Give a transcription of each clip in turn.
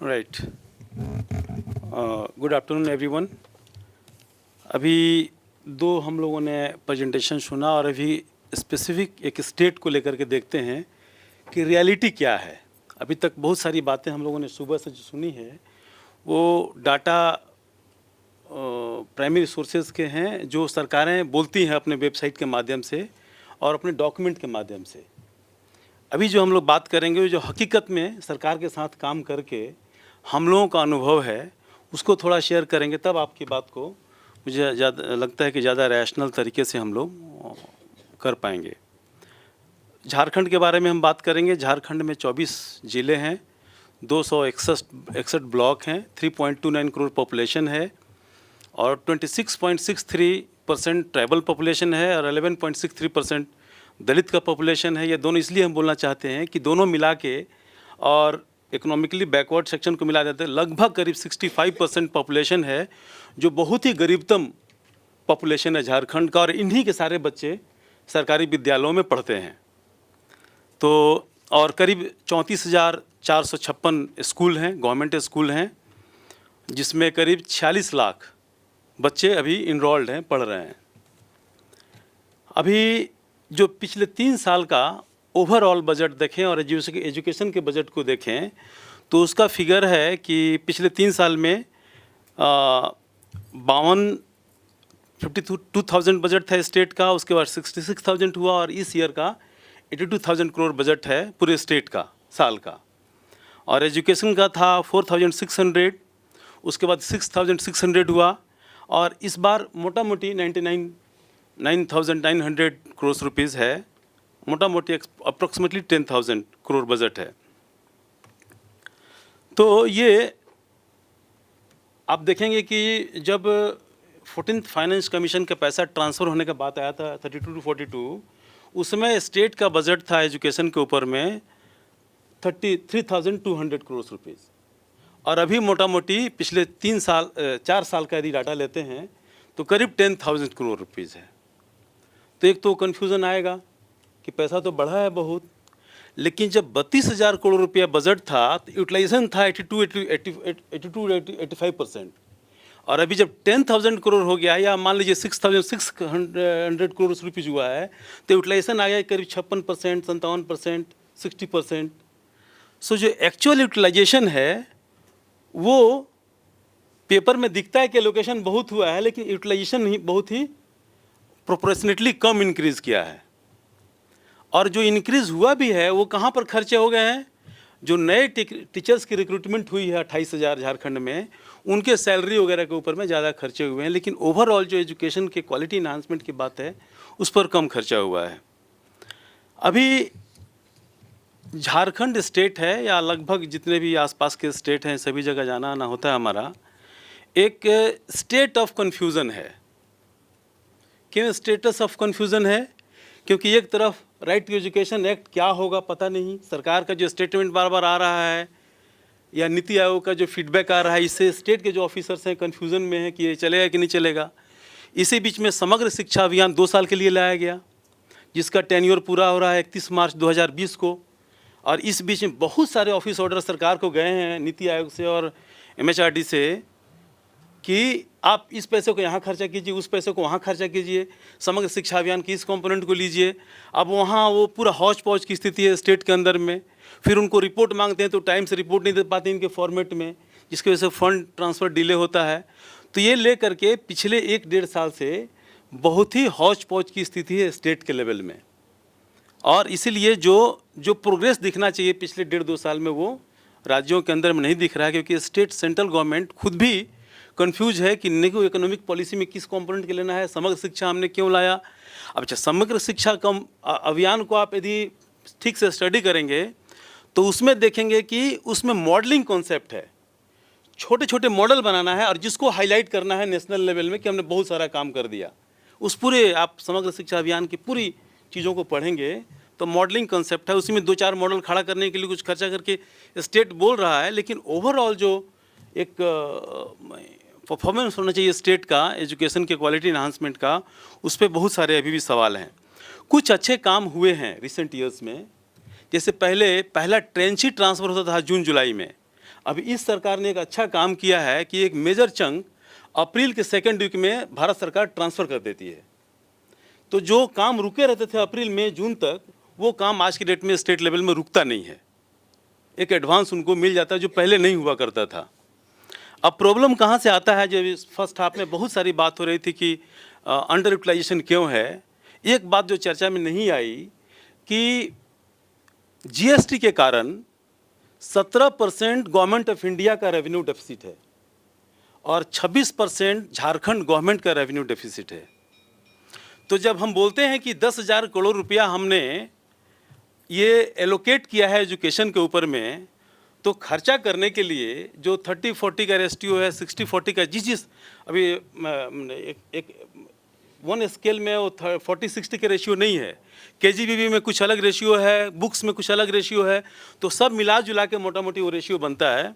Right. Good afternoon everyone. अभी दो हम लोगों ने प्रेजेंटेशन सुना और अभी स्पेसिफिक एक स्टेट को लेकर के देखते हैं कि रियलिटी क्या है। अभी तक बहुत सारी बातें हम लोगों ने सुबह से जो सुनी है वो डाटा प्राइमरी सोर्सेज के हैं जो सरकारें बोलती हैं अपने वेबसाइट के माध्यम से और अपने डॉक्यूमेंट के माध्यम से। अभी जो हम लोग बात करेंगे जो हकीकत में सरकार के साथ काम करके हम लोगों का अनुभव है उसको थोड़ा शेयर करेंगे, तब आपकी बात को मुझे ज़्यादा लगता है कि ज़्यादा रैशनल तरीके से हम लोग कर पाएंगे। झारखंड के बारे में हम बात करेंगे। झारखंड में 24 ज़िले हैं, 261 ब्लॉक हैं, 3.29 करोड़ पॉपुलेशन है और 26.63% ट्राइबल पॉपुलेशन है और 11.63% दलित का पॉपुलेशन है। ये दोनों इसलिए हम बोलना चाहते हैं कि दोनों मिला के और इकोनॉमिकली बैकवर्ड सेक्शन को मिला देते हैं लगभग करीब 65% पॉपुलेशन है जो बहुत ही गरीबतम पॉपुलेशन है झारखंड का, और इन्हीं के सारे बच्चे सरकारी विद्यालयों में पढ़ते हैं। तो और करीब 34,456 स्कूल हैं, गवर्नमेंट स्कूल हैं, जिसमें करीब 46 लाख बच्चे अभी इनरोल्ड हैं, पढ़ रहे हैं। अभी जो पिछले 3 साल का ओवरऑल बजट देखें और एजुकेशन के बजट को देखें तो उसका फिगर है कि पिछले 3 साल में 52,000 बजट था स्टेट का, उसके बाद 66,000 हुआ और इस ईयर का 82,000 करोड़ बजट है पूरे स्टेट का साल का। और एजुकेशन का था 4,600, उसके बाद 6,600 हुआ और इस बार मोटा मोटी 9,900 करोड़ रुपीज़ है, मोटा मोटी अप्रॉक्सीमेटली 10,000 करोड़ बजट है। तो ये आप देखेंगे कि जब 14th फाइनेंस कमीशन का पैसा ट्रांसफ़र होने का बात आया था 32 to 42, उसमें स्टेट का बजट था एजुकेशन के ऊपर में 33,200 करोड़ रुपीज़, और अभी मोटा मोटी पिछले 4 साल का यदि डाटा लेते हैं तो करीब 10,000 करोड़ रुपीज़ है। तो एक तो कन्फ्यूज़न आएगा कि पैसा तो बढ़ा है बहुत, लेकिन जब 32,000 करोड़ रुपया बजट था तो यूटिलाइजेशन था 82-85%, और अभी जब 10,000 करोड़ हो गया या मान लीजिए 6,600 करोड़ रुपीज़ हुआ है तो यूटिलाइजेशन आ गया करीब 56%, 57%, 60%। सो जो एक्चुअल यूटिलाइजेशन है वो पेपर में दिखता है कि एलोकेशन बहुत हुआ है, लेकिन यूटिलाइजेशन ही बहुत ही प्रोपोर्शनेटली कम इंक्रीज़ किया है। और जो इंक्रीज़ हुआ भी है वो कहाँ पर खर्चे हो गए हैं? जो नए टीचर्स की रिक्रूटमेंट हुई है 28,000 झारखंड में, उनके सैलरी वगैरह के ऊपर में ज़्यादा खर्चे हुए हैं, लेकिन ओवरऑल जो एजुकेशन के क्वालिटी इन्हांसमेंट की बात है उस पर कम खर्चा हुआ है। अभी झारखंड स्टेट है या लगभग जितने भी आसपास के स्टेट हैं सभी जगह जाना आना होता है हमारा, एक स्टेट ऑफ कन्फ्यूज़न है। क्यों स्टेटस ऑफ कन्फ्यूज़न है? क्योंकि एक तरफ राइट टू एजुकेशन एक्ट क्या होगा पता नहीं, सरकार का जो स्टेटमेंट बार बार आ रहा है या नीति आयोग का जो फीडबैक आ रहा है, इससे स्टेट के जो ऑफिसर्स हैं कन्फ्यूज़न में है कि ये चलेगा कि नहीं चलेगा। इसी बीच में समग्र शिक्षा अभियान 2 साल के लिए लाया गया, जिसका टेन्योर पूरा हो रहा है 31 मार्च 2020 को, और इस बीच में बहुत सारे ऑफिस ऑर्डर सरकार को गए हैं नीति आयोग से और MHRD से कि आप इस पैसे को यहाँ खर्चा कीजिए, उस पैसे को वहाँ खर्चा कीजिए, समग्र शिक्षा अभियान की इस कंपोनेंट को लीजिए। अब वहाँ वो पूरा हौच पौच की स्थिति है स्टेट के अंदर में, फिर उनको रिपोर्ट मांगते हैं तो टाइम से रिपोर्ट नहीं दे पाते इनके फॉर्मेट में, जिसकी वजह से फंड ट्रांसफ़र डिले होता है। तो ये ले करके पिछले 1-1.5 साल से बहुत ही हौच पौच की स्थिति है स्टेट के लेवल में, और इसीलिए जो प्रोग्रेस दिखना चाहिए पिछले 1.5-2 साल में वो राज्यों के अंदर में नहीं दिख रहा है, क्योंकि स्टेट सेंट्रल गवर्नमेंट खुद भी कन्फ्यूज है कि न्यू इकोनॉमिक पॉलिसी में किस कंपोनेंट के लेना है, समग्र शिक्षा हमने क्यों लाया। अब अच्छा, समग्र शिक्षा अभियान को आप यदि ठीक से स्टडी करेंगे तो उसमें देखेंगे कि उसमें मॉडलिंग कॉन्सेप्ट है, छोटे छोटे मॉडल बनाना है और जिसको हाईलाइट करना है नेशनल लेवल में कि हमने बहुत सारा काम कर दिया। उस पूरे आप समग्र शिक्षा अभियान की पूरी चीज़ों को पढ़ेंगे तो मॉडलिंग कॉन्सेप्ट है, उसी में 2-4 मॉडल खड़ा करने के लिए कुछ खर्चा करके स्टेट बोल रहा है, लेकिन ओवरऑल जो एक परफॉर्मेंस होना चाहिए स्टेट का एजुकेशन के क्वालिटी इन्हांसमेंट का, उस पर बहुत सारे अभी भी सवाल हैं। कुछ अच्छे काम हुए हैं रिसेंट ईयर्स में, जैसे पहला ट्रेंची ट्रांसफ़र होता था जून जुलाई में, अभी इस सरकार ने एक अच्छा काम किया है कि एक मेजर चंक अप्रैल के सेकेंड वीक में भारत सरकार ट्रांसफ़र कर देती है। तो जो काम रुके रहते थे अप्रैल मई जून तक, वो काम आज की डेट में स्टेट लेवल में रुकता नहीं है, एक एडवांस उनको मिल जाता है जो पहले नहीं हुआ करता था। अब प्रॉब्लम कहाँ से आता है, जब इस फर्स्ट हाफ में बहुत सारी बात हो रही थी कि अंडर यूटिलाइजेशन क्यों है। एक बात जो चर्चा में नहीं आई कि जीएसटी के कारण 17% गवर्नमेंट ऑफ इंडिया का रेवेन्यू डेफिसिट है और 26% झारखंड गवर्नमेंट का रेवेन्यू डेफिसिट है। तो जब हम बोलते हैं कि 10,000 करोड़ रुपया हमने ये एलोकेट किया है एजुकेशन के ऊपर में, तो खर्चा करने के लिए जो 30-40 का रेशियो है, 60-40 का जिस अभी एक वन स्केल में वो 40-60 के रेशियो नहीं है, केजीबीवी में कुछ अलग रेशियो है, बुक्स में कुछ अलग रेशियो है, तो सब मिला जुला के मोटा मोटी वो रेशियो बनता है।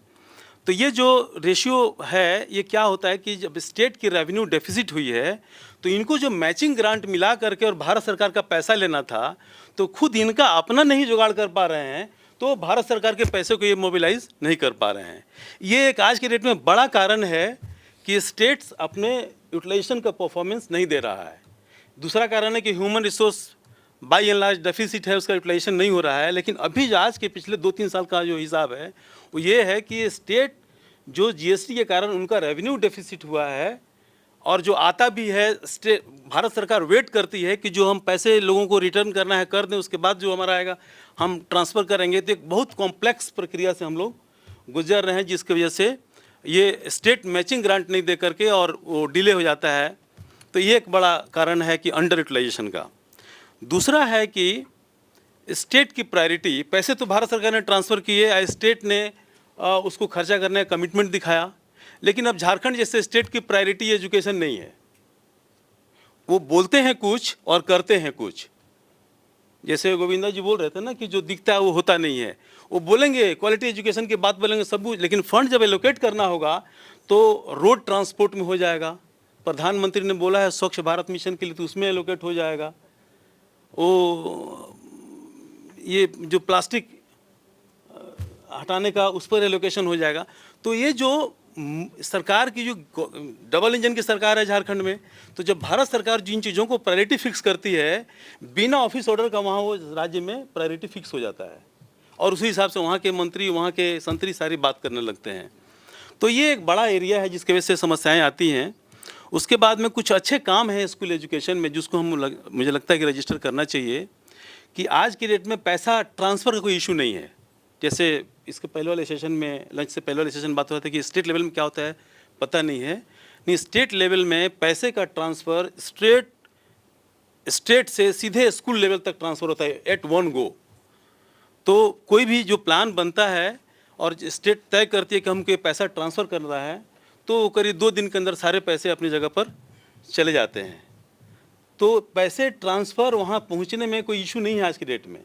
तो ये जो रेशियो है ये क्या होता है कि जब स्टेट की रेवेन्यू डेफिसिट हुई है तो इनको जो मैचिंग ग्रांट मिला करके और भारत सरकार का पैसा लेना था, तो खुद इनका अपना नहीं जुगाड़ कर पा रहे हैं, तो भारत सरकार के पैसे को ये मोबिलाइज नहीं कर पा रहे हैं। ये एक आज के डेट में बड़ा कारण है कि स्टेट्स अपने यूटिलाइजेशन का परफॉर्मेंस नहीं दे रहा है। दूसरा कारण है कि human resource by and large deficit है, उसका यूटिलाइजेशन नहीं हो रहा है। लेकिन अभी आज के पिछले 2-3 साल का जो हिसाब है वो ये है कि स्टेट जो जीएसटी के कारण उनका रेवेन्यू डेफिसिट हुआ है और जो आता भी है, स्टेट भारत सरकार वेट करती है कि जो हम पैसे लोगों को रिटर्न करना है कर दें, उसके बाद जो हमारा आएगा हम ट्रांसफ़र करेंगे। तो एक बहुत कॉम्प्लेक्स प्रक्रिया से हम लोग गुजर रहे हैं, जिसकी वजह से ये स्टेट मैचिंग ग्रांट नहीं दे करके और वो डिले हो जाता है। तो ये एक बड़ा कारण है कि अंडर यूटिलाइजेशन का। दूसरा है कि स्टेट की प्रायोरिटी, पैसे तो भारत सरकार ने ट्रांसफ़र किए, स्टेट ने उसको खर्चा करने का कमिटमेंट दिखाया, लेकिन अब झारखंड जैसे स्टेट की प्रायोरिटी एजुकेशन नहीं है। वो बोलते हैं कुछ और करते हैं कुछ। जैसे गोविंदा जी बोल रहे थे ना कि जो दिखता है वो होता नहीं है। वो बोलेंगे क्वालिटी एजुकेशन की बात बोलेंगे सब कुछ, लेकिन फंड जब एलोकेट करना होगा तो रोड ट्रांसपोर्ट में हो जाएगा। प्रधानमंत्री ने बोला है स्वच्छ भारत मिशन के लिए, तो उसमें एलोकेट हो जाएगा। वो ये जो प्लास्टिक हटाने का उस पर एलोकेशन हो जाएगा। तो ये जो सरकार की जो डबल इंजन की सरकार है झारखंड में, तो जब भारत सरकार जिन चीज़ों को प्रायोरिटी फिक्स करती है बिना ऑफिस ऑर्डर का, वहाँ वो राज्य में प्रायोरिटी फिक्स हो जाता है और उसी हिसाब से वहाँ के मंत्री, वहाँ के संतरी सारी बात करने लगते हैं। तो ये एक बड़ा एरिया है जिसकी वजह से समस्याएं आती हैं। उसके बाद में कुछ अच्छे काम हैं स्कूल एजुकेशन में जिसको मुझे लगता है कि रजिस्टर करना चाहिए कि आज की डेट में पैसा ट्रांसफ़र का कोई इशू नहीं है। जैसे इसके पहले वाले सेशन में, लंच से पहले वाले सेशन बात हो रहा था कि स्टेट लेवल में क्या होता है पता नहीं है। नहीं, स्टेट लेवल में पैसे का ट्रांसफ़र स्टेट से सीधे स्कूल लेवल तक ट्रांसफ़र होता है एट वन गो। तो कोई भी जो प्लान बनता है और स्टेट तय करती है कि हमको ये पैसा ट्रांसफ़र कर रहा है, तो करीब 2 दिन के अंदर सारे पैसे अपनी जगह पर चले जाते हैं। तो पैसे ट्रांसफ़र वहाँ पहुँचने में कोई इशू नहीं है आज की डेट में।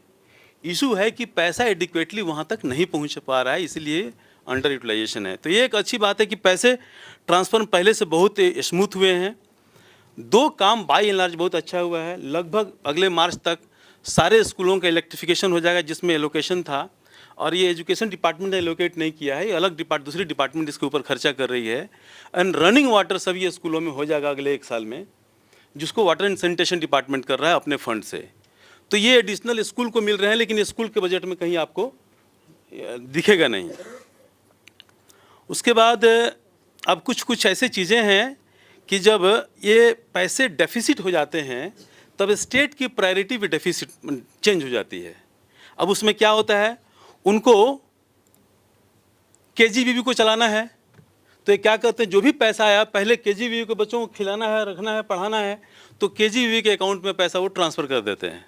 इशू है कि पैसा एडिक्वेटली वहाँ तक नहीं पहुँच पा रहा है, इसलिए अंडर यूटिलाइजेशन है। तो ये एक अच्छी बात है कि पैसे ट्रांसफ़र पहले से बहुत स्मूथ हुए हैं। 2 काम बाई एंड लार्ज बहुत अच्छा हुआ है। लगभग अगले मार्च तक सारे स्कूलों का इलेक्ट्रिफिकेशन हो जाएगा जिसमें एलोकेशन था, और ये एजुकेशन डिपार्टमेंट ने एलोकेट नहीं किया है, ये अलग दूसरी डिपार्टमेंट इसके ऊपर खर्चा कर रही है। एंड रनिंग वाटर सभी स्कूलों में हो जाएगा अगले 1 साल में, जिसको वाटर एंड सैनिटेशन डिपार्टमेंट कर रहा है अपने फंड से। तो ये एडिशनल स्कूल को मिल रहे हैं, लेकिन स्कूल के बजट में कहीं आपको दिखेगा नहीं। उसके बाद अब कुछ ऐसे चीज़ें हैं कि जब ये पैसे डेफिसिट हो जाते हैं तब स्टेट की प्रायोरिटी भी डेफिसिट चेंज हो जाती है। अब उसमें क्या होता है, उनको केजीबीवी को चलाना है, तो ये क्या करते हैं, जो भी पैसा आया पहले केजीबीवी के बच्चों को खिलाना है, रखना है, पढ़ाना है, तो केजीबीवी के अकाउंट में पैसा वो ट्रांसफ़र कर देते हैं।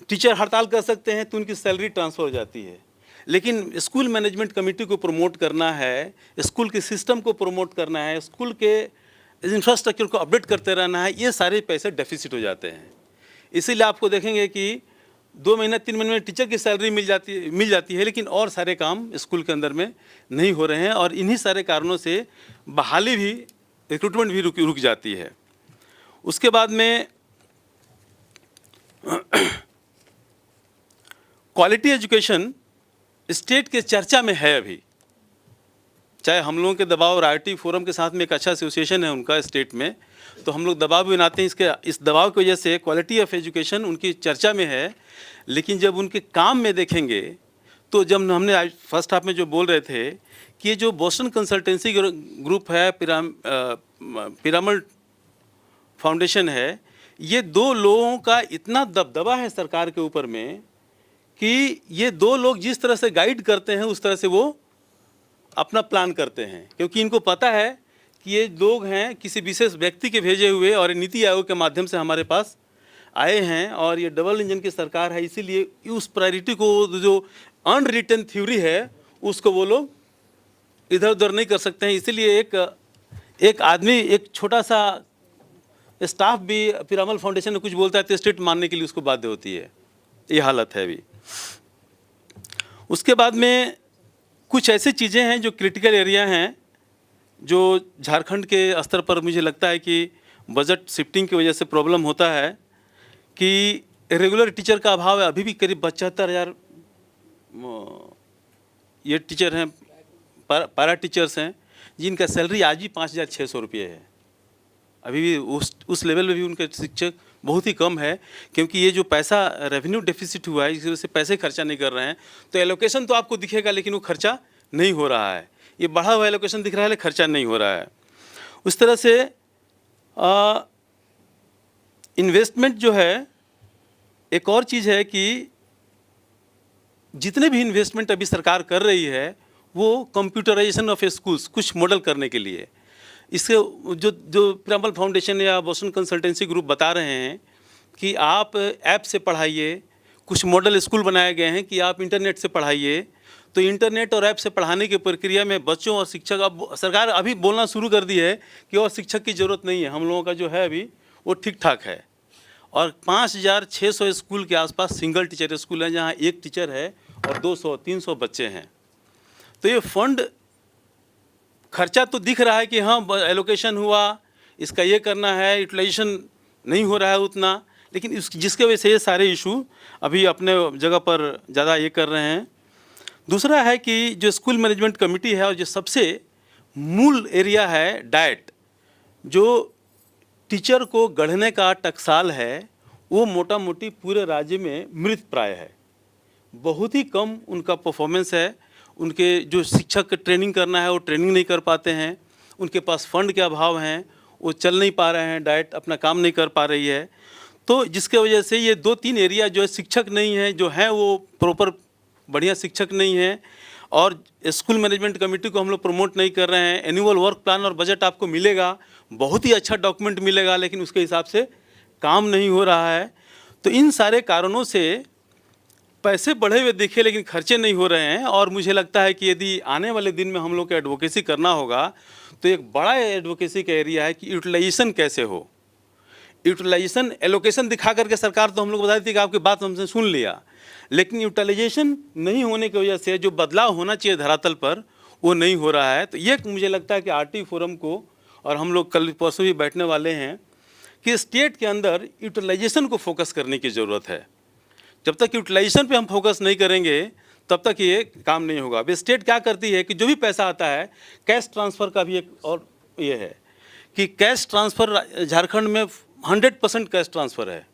टीचर हड़ताल कर सकते हैं तो उनकी सैलरी ट्रांसफ़र हो जाती है। लेकिन स्कूल मैनेजमेंट कमेटी को प्रमोट करना है, स्कूल के सिस्टम को प्रमोट करना है, स्कूल के इंफ्रास्ट्रक्चर को अपडेट करते रहना है, ये सारे पैसे डेफिसिट हो जाते हैं। इसीलिए आपको देखेंगे कि 2 महीने 3 महीने में टीचर की सैलरी मिल जाती है, लेकिन और सारे काम स्कूल के अंदर में नहीं हो रहे हैं, और इन्हीं सारे कारणों से बहाली भी, रिक्रूटमेंट भी रुक जाती है। उसके बाद में क्वालिटी एजुकेशन स्टेट के चर्चा में है अभी, चाहे हम लोगों के दबाव और आईटी फोरम के साथ में एक अच्छा एसोसिएशन है उनका स्टेट में, तो हम लोग दबाव भी बनाते हैं। इस दबाव की वजह से क्वालिटी ऑफ एजुकेशन उनकी चर्चा में है, लेकिन जब उनके काम में देखेंगे तो जब हमने आज फर्स्ट हाफ में जो बोल रहे थे कि ये जो बोस्टन कंसल्टेंसी ग्रुप है, पिरामिड फाउंडेशन है, ये दो लोगों का इतना दबदबा है सरकार के ऊपर में कि ये दो लोग जिस तरह से गाइड करते हैं उस तरह से वो अपना प्लान करते हैं, क्योंकि इनको पता है कि ये लोग हैं किसी विशेष व्यक्ति के भेजे हुए और नीति आयोग के माध्यम से हमारे पास आए हैं, और ये डबल इंजन की सरकार है, इसीलिए उस प्रायोरिटी को जो अनरिटन थ्योरी है उसको वो लोग इधर उधर नहीं कर सकते हैं। इसीलिए एक आदमी, एक छोटा सा स्टाफ भी पिरामल फाउंडेशन में कुछ बोलता है तो स्टेट मानने के लिए उसको बाध्य होती है। ये हालत है अभी। उसके बाद में कुछ ऐसी चीज़ें हैं जो क्रिटिकल एरिया हैं, जो झारखंड के स्तर पर मुझे लगता है कि बजट शिफ्टिंग की वजह से प्रॉब्लम होता है कि रेगुलर टीचर का अभाव है। अभी भी करीब 72,000 ये टीचर हैं, पैरा टीचर्स हैं, जिनका सैलरी आज भी 5,600 रुपये है। अभी भी उस लेवल में भी उनके शिक्षक बहुत ही कम है, क्योंकि ये जो पैसा रेवेन्यू डेफिसिट हुआ है इस वजह से पैसे खर्चा नहीं कर रहे हैं। तो एलोकेशन तो आपको दिखेगा लेकिन वो खर्चा नहीं हो रहा है। ये बढ़ा हुआ एलोकेशन दिख रहा है लेकिन खर्चा नहीं हो रहा है। उस तरह से इन्वेस्टमेंट जो है, एक और चीज़ है कि जितने भी इन्वेस्टमेंट अभी सरकार कर रही है वो कंप्यूटराइजेशन ऑफ स्कूल्स कुछ मॉडल करने के लिए, इसके जो पिरामल फाउंडेशन या बोस्टन कंसल्टेंसी ग्रुप बता रहे हैं कि आप ऐप से पढ़ाइए, कुछ मॉडल स्कूल बनाए गए हैं कि आप इंटरनेट से पढ़ाइए। तो इंटरनेट और ऐप से पढ़ाने की प्रक्रिया में बच्चों और शिक्षक, अब सरकार अभी बोलना शुरू कर दी है कि और शिक्षक की ज़रूरत नहीं है, हम लोगों का जो है अभी वो ठीक ठाक है। और 5,600 स्कूल के आसपास सिंगल टीचर स्कूल हैं जहाँ एक टीचर है और 200-300 बच्चे हैं। तो ये फंड खर्चा तो दिख रहा है कि हाँ एलोकेशन हुआ, इसका ये करना है, यूटिलाइजेशन नहीं हो रहा है उतना, लेकिन जिसके वजह से ये सारे इशू अभी अपने जगह पर ज़्यादा ये कर रहे हैं। दूसरा है कि जो स्कूल मैनेजमेंट कमेटी है और जो सबसे मूल एरिया है डाइट, जो टीचर को गढ़ने का टकसाल है, वो मोटा मोटी पूरे राज्य में मृत प्राय है। बहुत ही कम उनका परफॉर्मेंस है। उनके जो शिक्षक ट्रेनिंग करना है वो ट्रेनिंग नहीं कर पाते हैं, उनके पास फंड के अभाव हैं, वो चल नहीं पा रहे हैं, डाइट अपना काम नहीं कर पा रही है। तो जिसके वजह से ये 2-3 एरिया जो है शिक्षक नहीं है, जो है वो प्रॉपर बढ़िया शिक्षक नहीं है, और स्कूल मैनेजमेंट कमेटी को हम लोग प्रमोट नहीं कर रहे हैं। एनुअल वर्क प्लान और बजट आपको मिलेगा, बहुत ही अच्छा डॉक्यूमेंट मिलेगा, लेकिन उसके हिसाब से काम नहीं हो रहा है। तो इन सारे कारणों से पैसे बढ़े हुए दिखे लेकिन खर्चे नहीं हो रहे हैं। और मुझे लगता है कि यदि आने वाले दिन में हम लोग को एडवोकेसी करना होगा तो एक बड़ा एडवोकेसी का एरिया है कि यूटिलाइजेशन कैसे हो। यूटिलाइजेशन, एलोकेशन दिखा करके सरकार तो हम लोग बता देती है कि आपकी बात हमसे सुन लिया, लेकिन यूटिलाइजेशन नहीं होने की वजह से जो बदलाव होना चाहिए धरातल पर वो नहीं हो रहा है। तो ये मुझे लगता है कि आरटी फोरम को, और हम लोग कल परसों भी बैठने वाले हैं, कि स्टेट के अंदर यूटिलाइजेशन को फोकस करने की ज़रूरत है। जब तक यूटिलाइजेशन पे हम फोकस नहीं करेंगे तब तक ये काम नहीं होगा। अब स्टेट क्या करती है कि जो भी पैसा आता है, कैश ट्रांसफ़र का भी एक और ये है कि कैश ट्रांसफ़र झारखंड में 100% कैश ट्रांसफ़र है।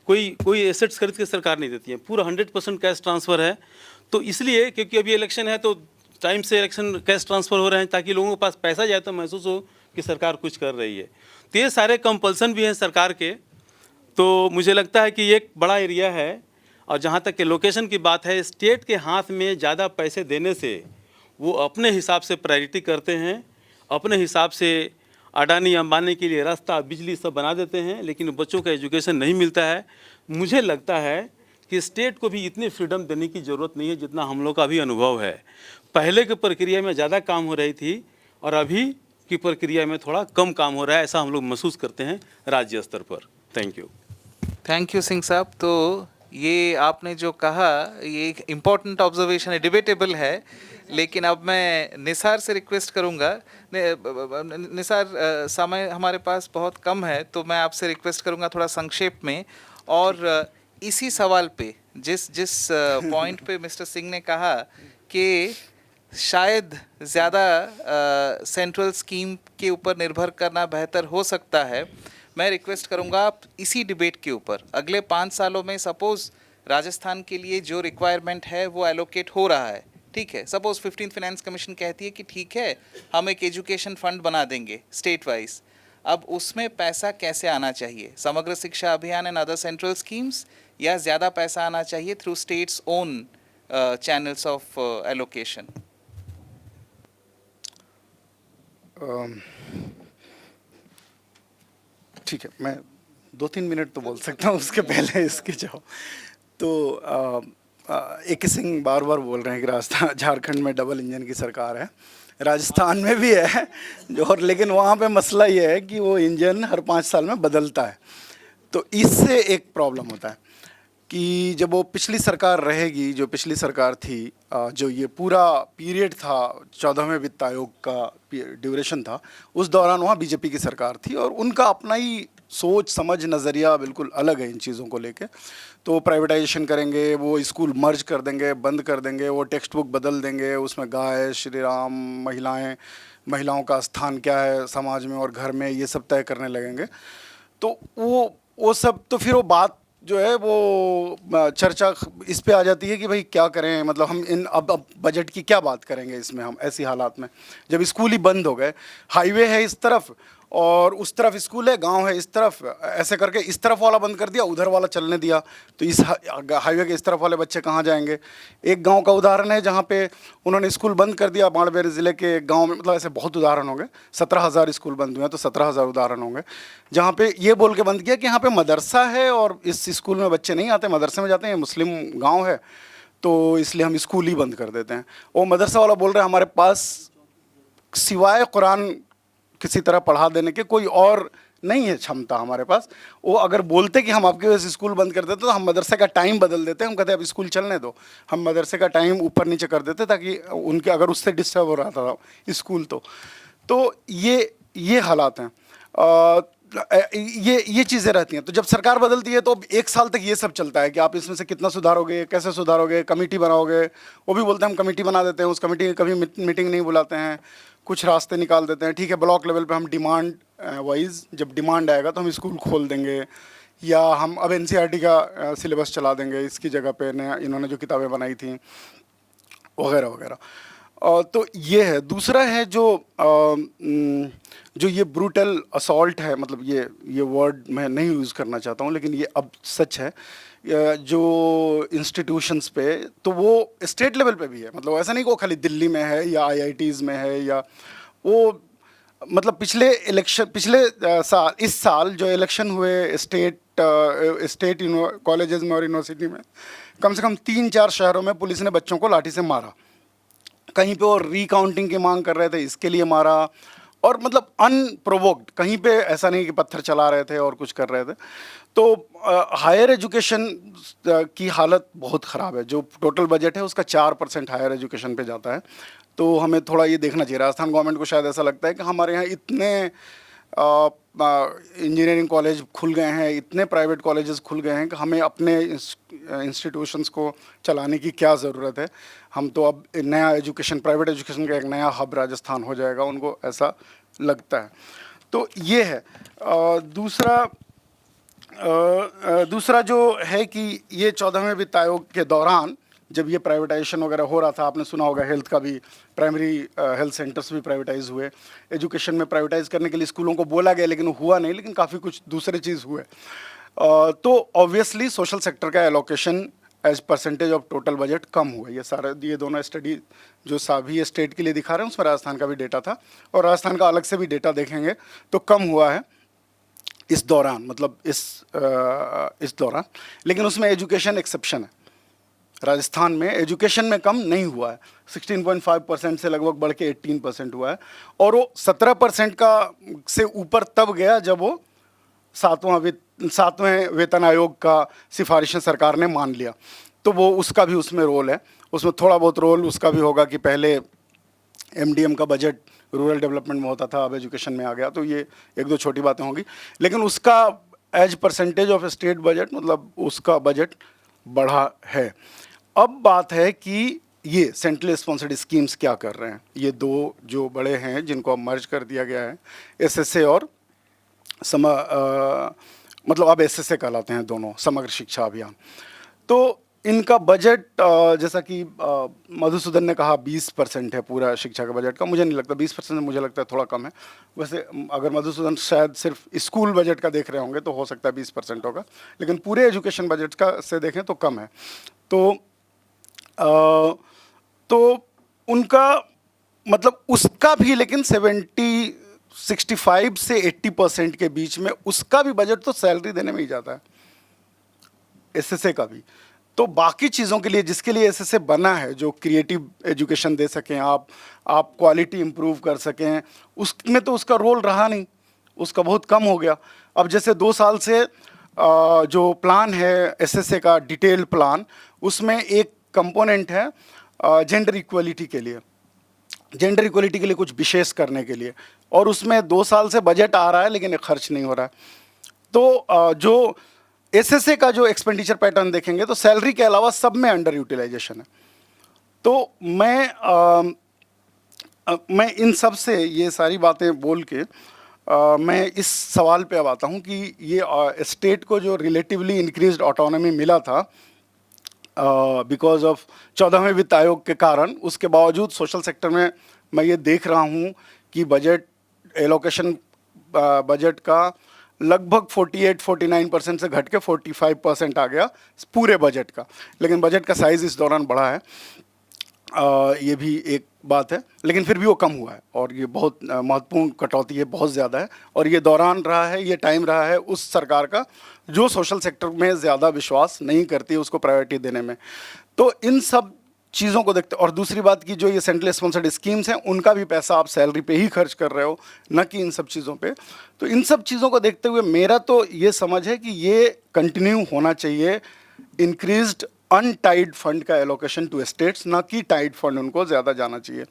कोई एसेट्स खरीद के सरकार नहीं देती है, पूरा 100% कैश ट्रांसफ़र है। तो इसलिए क्योंकि अभी इलेक्शन है तो टाइम से इलेक्शन कैश ट्रांसफ़र हो रहे हैं ताकि लोगों के पास पैसा जाए तो महसूस हो कि सरकार कुछ कर रही है। तो ये सारे कंपल्सन भी हैं सरकार के। तो मुझे लगता है कि ये एक बड़ा एरिया है। और जहाँ तक कि लोकेशन की बात है, स्टेट के हाथ में ज़्यादा पैसे देने से वो अपने हिसाब से प्रायोरिटी करते हैं, अपने हिसाब से अडानी अंबानी के लिए रास्ता बिजली सब बना देते हैं, लेकिन बच्चों का एजुकेशन नहीं मिलता है। मुझे लगता है कि स्टेट को भी इतनी फ्रीडम देने की ज़रूरत नहीं है जितना हम लोग का भी अनुभव है। पहले की प्रक्रिया में ज़्यादा काम हो रही थी और अभी की प्रक्रिया में थोड़ा कम काम हो रहा है, ऐसा हम लोग महसूस करते हैं राज्य स्तर पर। थैंक यू सिंह साहब। तो ये आपने जो कहा ये एक इम्पॉर्टेंट ऑब्जर्वेशन है, डिबेटेबल है, लेकिन अब मैं निसार से रिक्वेस्ट करूंगा। निसार, समय हमारे पास बहुत कम है तो मैं आपसे रिक्वेस्ट करूंगा थोड़ा संक्षेप में, और इसी सवाल पे जिस जिस पॉइंट पे मिस्टर सिंह ने कहा कि शायद ज़्यादा सेंट्रल स्कीम के ऊपर निर्भर करना बेहतर हो सकता है, मैं रिक्वेस्ट करूंगा आप इसी डिबेट के ऊपर अगले 5 सालों में सपोज राजस्थान के लिए जो रिक्वायरमेंट है वो एलोकेट हो रहा है, ठीक है, सपोज 15th फाइनेंस कमीशन कहती है कि ठीक है हम एक एजुकेशन फंड बना देंगे स्टेट वाइज, अब उसमें पैसा कैसे आना चाहिए, समग्र शिक्षा अभियान एंड अदर सेंट्रल स्कीम्स, या ज़्यादा पैसा आना चाहिए through states own channels of allocation? ठीक है, मैं 2-3 मिनट तो बोल सकता हूँ, उसके पहले इसके जाओ तो ए.के. सिंह बार बार बोल रहे हैं कि राजस्थान झारखंड में डबल इंजन की सरकार है, राजस्थान में भी है जो, और लेकिन वहाँ पे मसला ये है कि वो इंजन हर 5 साल में बदलता है। तो इससे एक प्रॉब्लम होता है कि जब वो पिछली सरकार रहेगी, जो पिछली सरकार थी, जो ये पूरा पीरियड था 14वें वित्त आयोग का ड्यूरेशन था, उस दौरान वहाँ बीजेपी की सरकार थी और उनका अपना ही सोच समझ नज़रिया बिल्कुल अलग है इन चीज़ों को लेके। तो वो प्राइवेटाइजेशन करेंगे, वो स्कूल मर्ज कर देंगे, बंद कर देंगे, वो टेक्स्ट बुक बदल देंगे, उसमें गाय, श्री राम, महिलाओं का स्थान क्या है समाज में और घर में, ये सब तय करने लगेंगे। तो वो सब, तो फिर वो बात जो है वो चर्चा इस पे आ जाती है कि भाई क्या करें, मतलब हम अब बजट की क्या बात करेंगे इसमें हम ऐसी हालात में, जब स्कूल ही बंद हो गए, हाईवे है इस तरफ और उस तरफ स्कूल है, गांव है इस तरफ, ऐसे करके इस तरफ वाला बंद कर दिया, उधर वाला चलने दिया, तो इस हाईवे के इस तरफ वाले बच्चे कहाँ जाएंगे। एक गांव का उदाहरण है जहाँ पे उन्होंने स्कूल बंद कर दिया, बाड़मेर ज़िले के गांव में, मतलब ऐसे बहुत उदाहरण होंगे, 17,000 स्कूल बंद हुए हैं तो 17,000 उदाहरण होंगे जहाँ पे ये बोल के बंद किया कि यहाँ पे मदरसा है और इस स्कूल में बच्चे नहीं आते, मदरसे में जाते हैं, मुस्लिम गाँव है तो इसलिए हम स्कूल ही बंद कर देते हैं। वो मदरसा वाला बोल रहे हैं हमारे पास सिवाय कुरान किसी तरह पढ़ा देने के कोई और नहीं है क्षमता हमारे पास। वो अगर बोलते कि हम आपकी वजह से स्कूल बंद कर देते तो हम मदरसे का टाइम बदल देते, हम कहते अब स्कूल चलने दो, हम मदरसे का टाइम ऊपर नीचे कर देते ताकि उनके, अगर उससे डिस्टर्ब हो रहा था स्कूल तो ये हालात हैं। ये चीज़ें रहती हैं। तो जब सरकार बदलती है तो अब 1 साल तक ये सब चलता है कि आप इसमें से कितना सुधारोगे, कैसे सुधारोगे, कमेटी बनाओगे, वो भी बोलते हैं हम कमेटी बना देते हैं, उस कमेटी की कभी मीटिंग नहीं बुलाते हैं, कुछ रास्ते निकाल देते हैं, ठीक है ब्लॉक लेवल पे हम डिमांड वाइज, जब डिमांड आएगा तो हम स्कूल खोल देंगे, या हम अब एनसीईआरटी का सिलेबस चला देंगे इसकी जगह पे, नया इन्होंने जो किताबें बनाई थी वगैरह वगैरह। तो ये है। दूसरा है जो ये ब्रूटल असॉल्ट है, मतलब ये वर्ड मैं नहीं यूज़ करना चाहता हूँ लेकिन ये अब सच है, जो इंस्टीट्यूशंस पे, तो वो स्टेट लेवल पे भी है, मतलब ऐसा नहीं कि वो खाली दिल्ली में है या आईआईटीज़ में है, या वो मतलब पिछले साल, इस साल जो इलेक्शन हुए स्टेट कॉलेजेस में और यूनिवर्सिटी में, कम से कम 3-4 शहरों में पुलिस ने बच्चों को लाठी से मारा। कहीं पे वो रिकाउंटिंग की मांग कर रहे थे, इसके लिए मारा, और मतलब अनप्रोवोक्ड, कहीं पे ऐसा नहीं कि पत्थर चला रहे थे और कुछ कर रहे थे। तो हायर एजुकेशन की हालत बहुत ख़राब है। जो टोटल बजट है उसका 4% हायर एजुकेशन पे जाता है। तो हमें थोड़ा ये देखना चाहिए। राजस्थान गवर्नमेंट को शायद ऐसा लगता है कि हमारे यहाँ इतने इंजीनियरिंग कॉलेज खुल गए हैं, इतने प्राइवेट कॉलेजेस खुल गए हैं कि हमें अपने इंस्टीट्यूशंस को चलाने की क्या ज़रूरत है। हम तो अब नया एजुकेशन, प्राइवेट एजुकेशन का एक नया हब राजस्थान हो जाएगा, उनको ऐसा लगता है। तो ये है। दूसरा जो है कि ये 14वें वित्त आयोग के दौरान जब ये प्राइवेटाइजेशन वगैरह हो रहा था, आपने सुना होगा हेल्थ का भी, प्राइमरी हेल्थ सेंटर्स भी प्राइवेटाइज हुए, एजुकेशन में प्राइवेटाइज करने के लिए स्कूलों को बोला गया लेकिन हुआ नहीं, लेकिन काफ़ी कुछ दूसरे चीज़ हुए। तो ऑब्वियसली सोशल सेक्टर का allocation as percentage of total budget कम हुआ। ये दोनों स्टडी जो सभी स्टेट के लिए दिखा रहे हैं उसमें राजस्थान का भी डेटा था, और राजस्थान का अलग से भी डेटा देखेंगे तो कम हुआ है इस दौरान, मतलब इस दौरान। लेकिन उसमें एजुकेशन एक्सेप्शन है। राजस्थान में एजुकेशन में कम नहीं हुआ है, 16.5% से लगभग बढ़ के 18% हुआ है, और वो 17% का से ऊपर तब गया जब वो 7वें वेतन आयोग का सिफारिशें सरकार ने मान लिया। तो वो उसका भी उसमें रोल है, उसमें थोड़ा बहुत रोल उसका भी होगा कि पहले एमडीएम का बजट रूरल डेवलपमेंट में होता था, अब एजुकेशन में आ गया, तो ये 1-2 छोटी बातें होंगी। लेकिन उसका as percentage of state budget, मतलब उसका बजट बढ़ा है। अब बात है कि ये सेंट्रल स्पॉन्सर्ड स्कीम्स क्या कर रहे हैं। ये दो जो बड़े हैं जिनको अब मर्ज कर दिया गया है, एसएसए और मतलब अब एसएसए कहलाते हैं दोनों, समग्र शिक्षा अभियान। तो इनका बजट जैसा कि मधुसूदन ने कहा 20% है पूरा शिक्षा का बजट का। मुझे नहीं लगता 20%, मुझे लगता है थोड़ा कम है। वैसे अगर मधुसूदन शायद सिर्फ स्कूल बजट का देख रहे होंगे तो हो सकता है 20% होगा, लेकिन पूरे एजुकेशन बजट का से देखें तो कम है। तो उनका मतलब उसका भी, लेकिन 65 से 80% के बीच में उसका भी बजट तो सैलरी देने में ही जाता है, एसएसए का भी। तो बाकी चीज़ों के लिए जिसके लिए एसएसए बना है, जो क्रिएटिव एजुकेशन दे सकें, आप क्वालिटी इम्प्रूव कर सकें, उसमें तो उसका रोल रहा नहीं, उसका बहुत कम हो गया। अब जैसे 2 साल से जो प्लान है एसएसए का डिटेल्ड प्लान, उसमें एक कंपोनेंट है जेंडर इक्वलिटी के लिए, जेंडर इक्वलिटी के लिए कुछ विशेष करने के लिए, और उसमें 2 साल से बजट आ रहा है लेकिन खर्च नहीं हो रहा है। तो जो एसएसए का जो एक्सपेंडिचर पैटर्न देखेंगे तो सैलरी के अलावा सब में अंडर यूटिलाइजेशन है। तो मैं इन सब से ये सारी बातें बोल के मैं इस सवाल पे अब आता हूँ कि ये स्टेट को जो रिलेटिवली इंक्रीज्ड ऑटोनॉमी मिला था बिकॉज ऑफ 14वें वित्त आयोग के कारण, उसके बावजूद सोशल सेक्टर में मैं ये देख रहा हूँ कि बजट एलोकेशन बजट का लगभग 48-49% से घट के 45% आ गया पूरे बजट का। लेकिन बजट का साइज़ इस दौरान बढ़ा है, ये भी एक बात है, लेकिन फिर भी वो कम हुआ है और ये बहुत महत्वपूर्ण कटौती है, बहुत ज़्यादा है। और ये दौरान रहा है, ये टाइम रहा है उस सरकार का जो सोशल सेक्टर में ज़्यादा विश्वास नहीं करती है उसको प्रायोरिटी देने में। तो इन सब चीज़ों को देखते, और दूसरी बात की जो ये सेंट्रल स्पॉन्सर्ड स्कीम्स हैं उनका भी पैसा आप सैलरी पे ही खर्च कर रहे हो, न कि इन सब चीज़ों पे। तो इन सब चीज़ों को देखते हुए मेरा तो ये समझ है कि ये कंटिन्यू होना चाहिए, इंक्रीज्ड अनटाइड फंड का एलोकेशन टू स्टेट्स, ना कि टाइड फंड उनको ज़्यादा जाना चाहिए।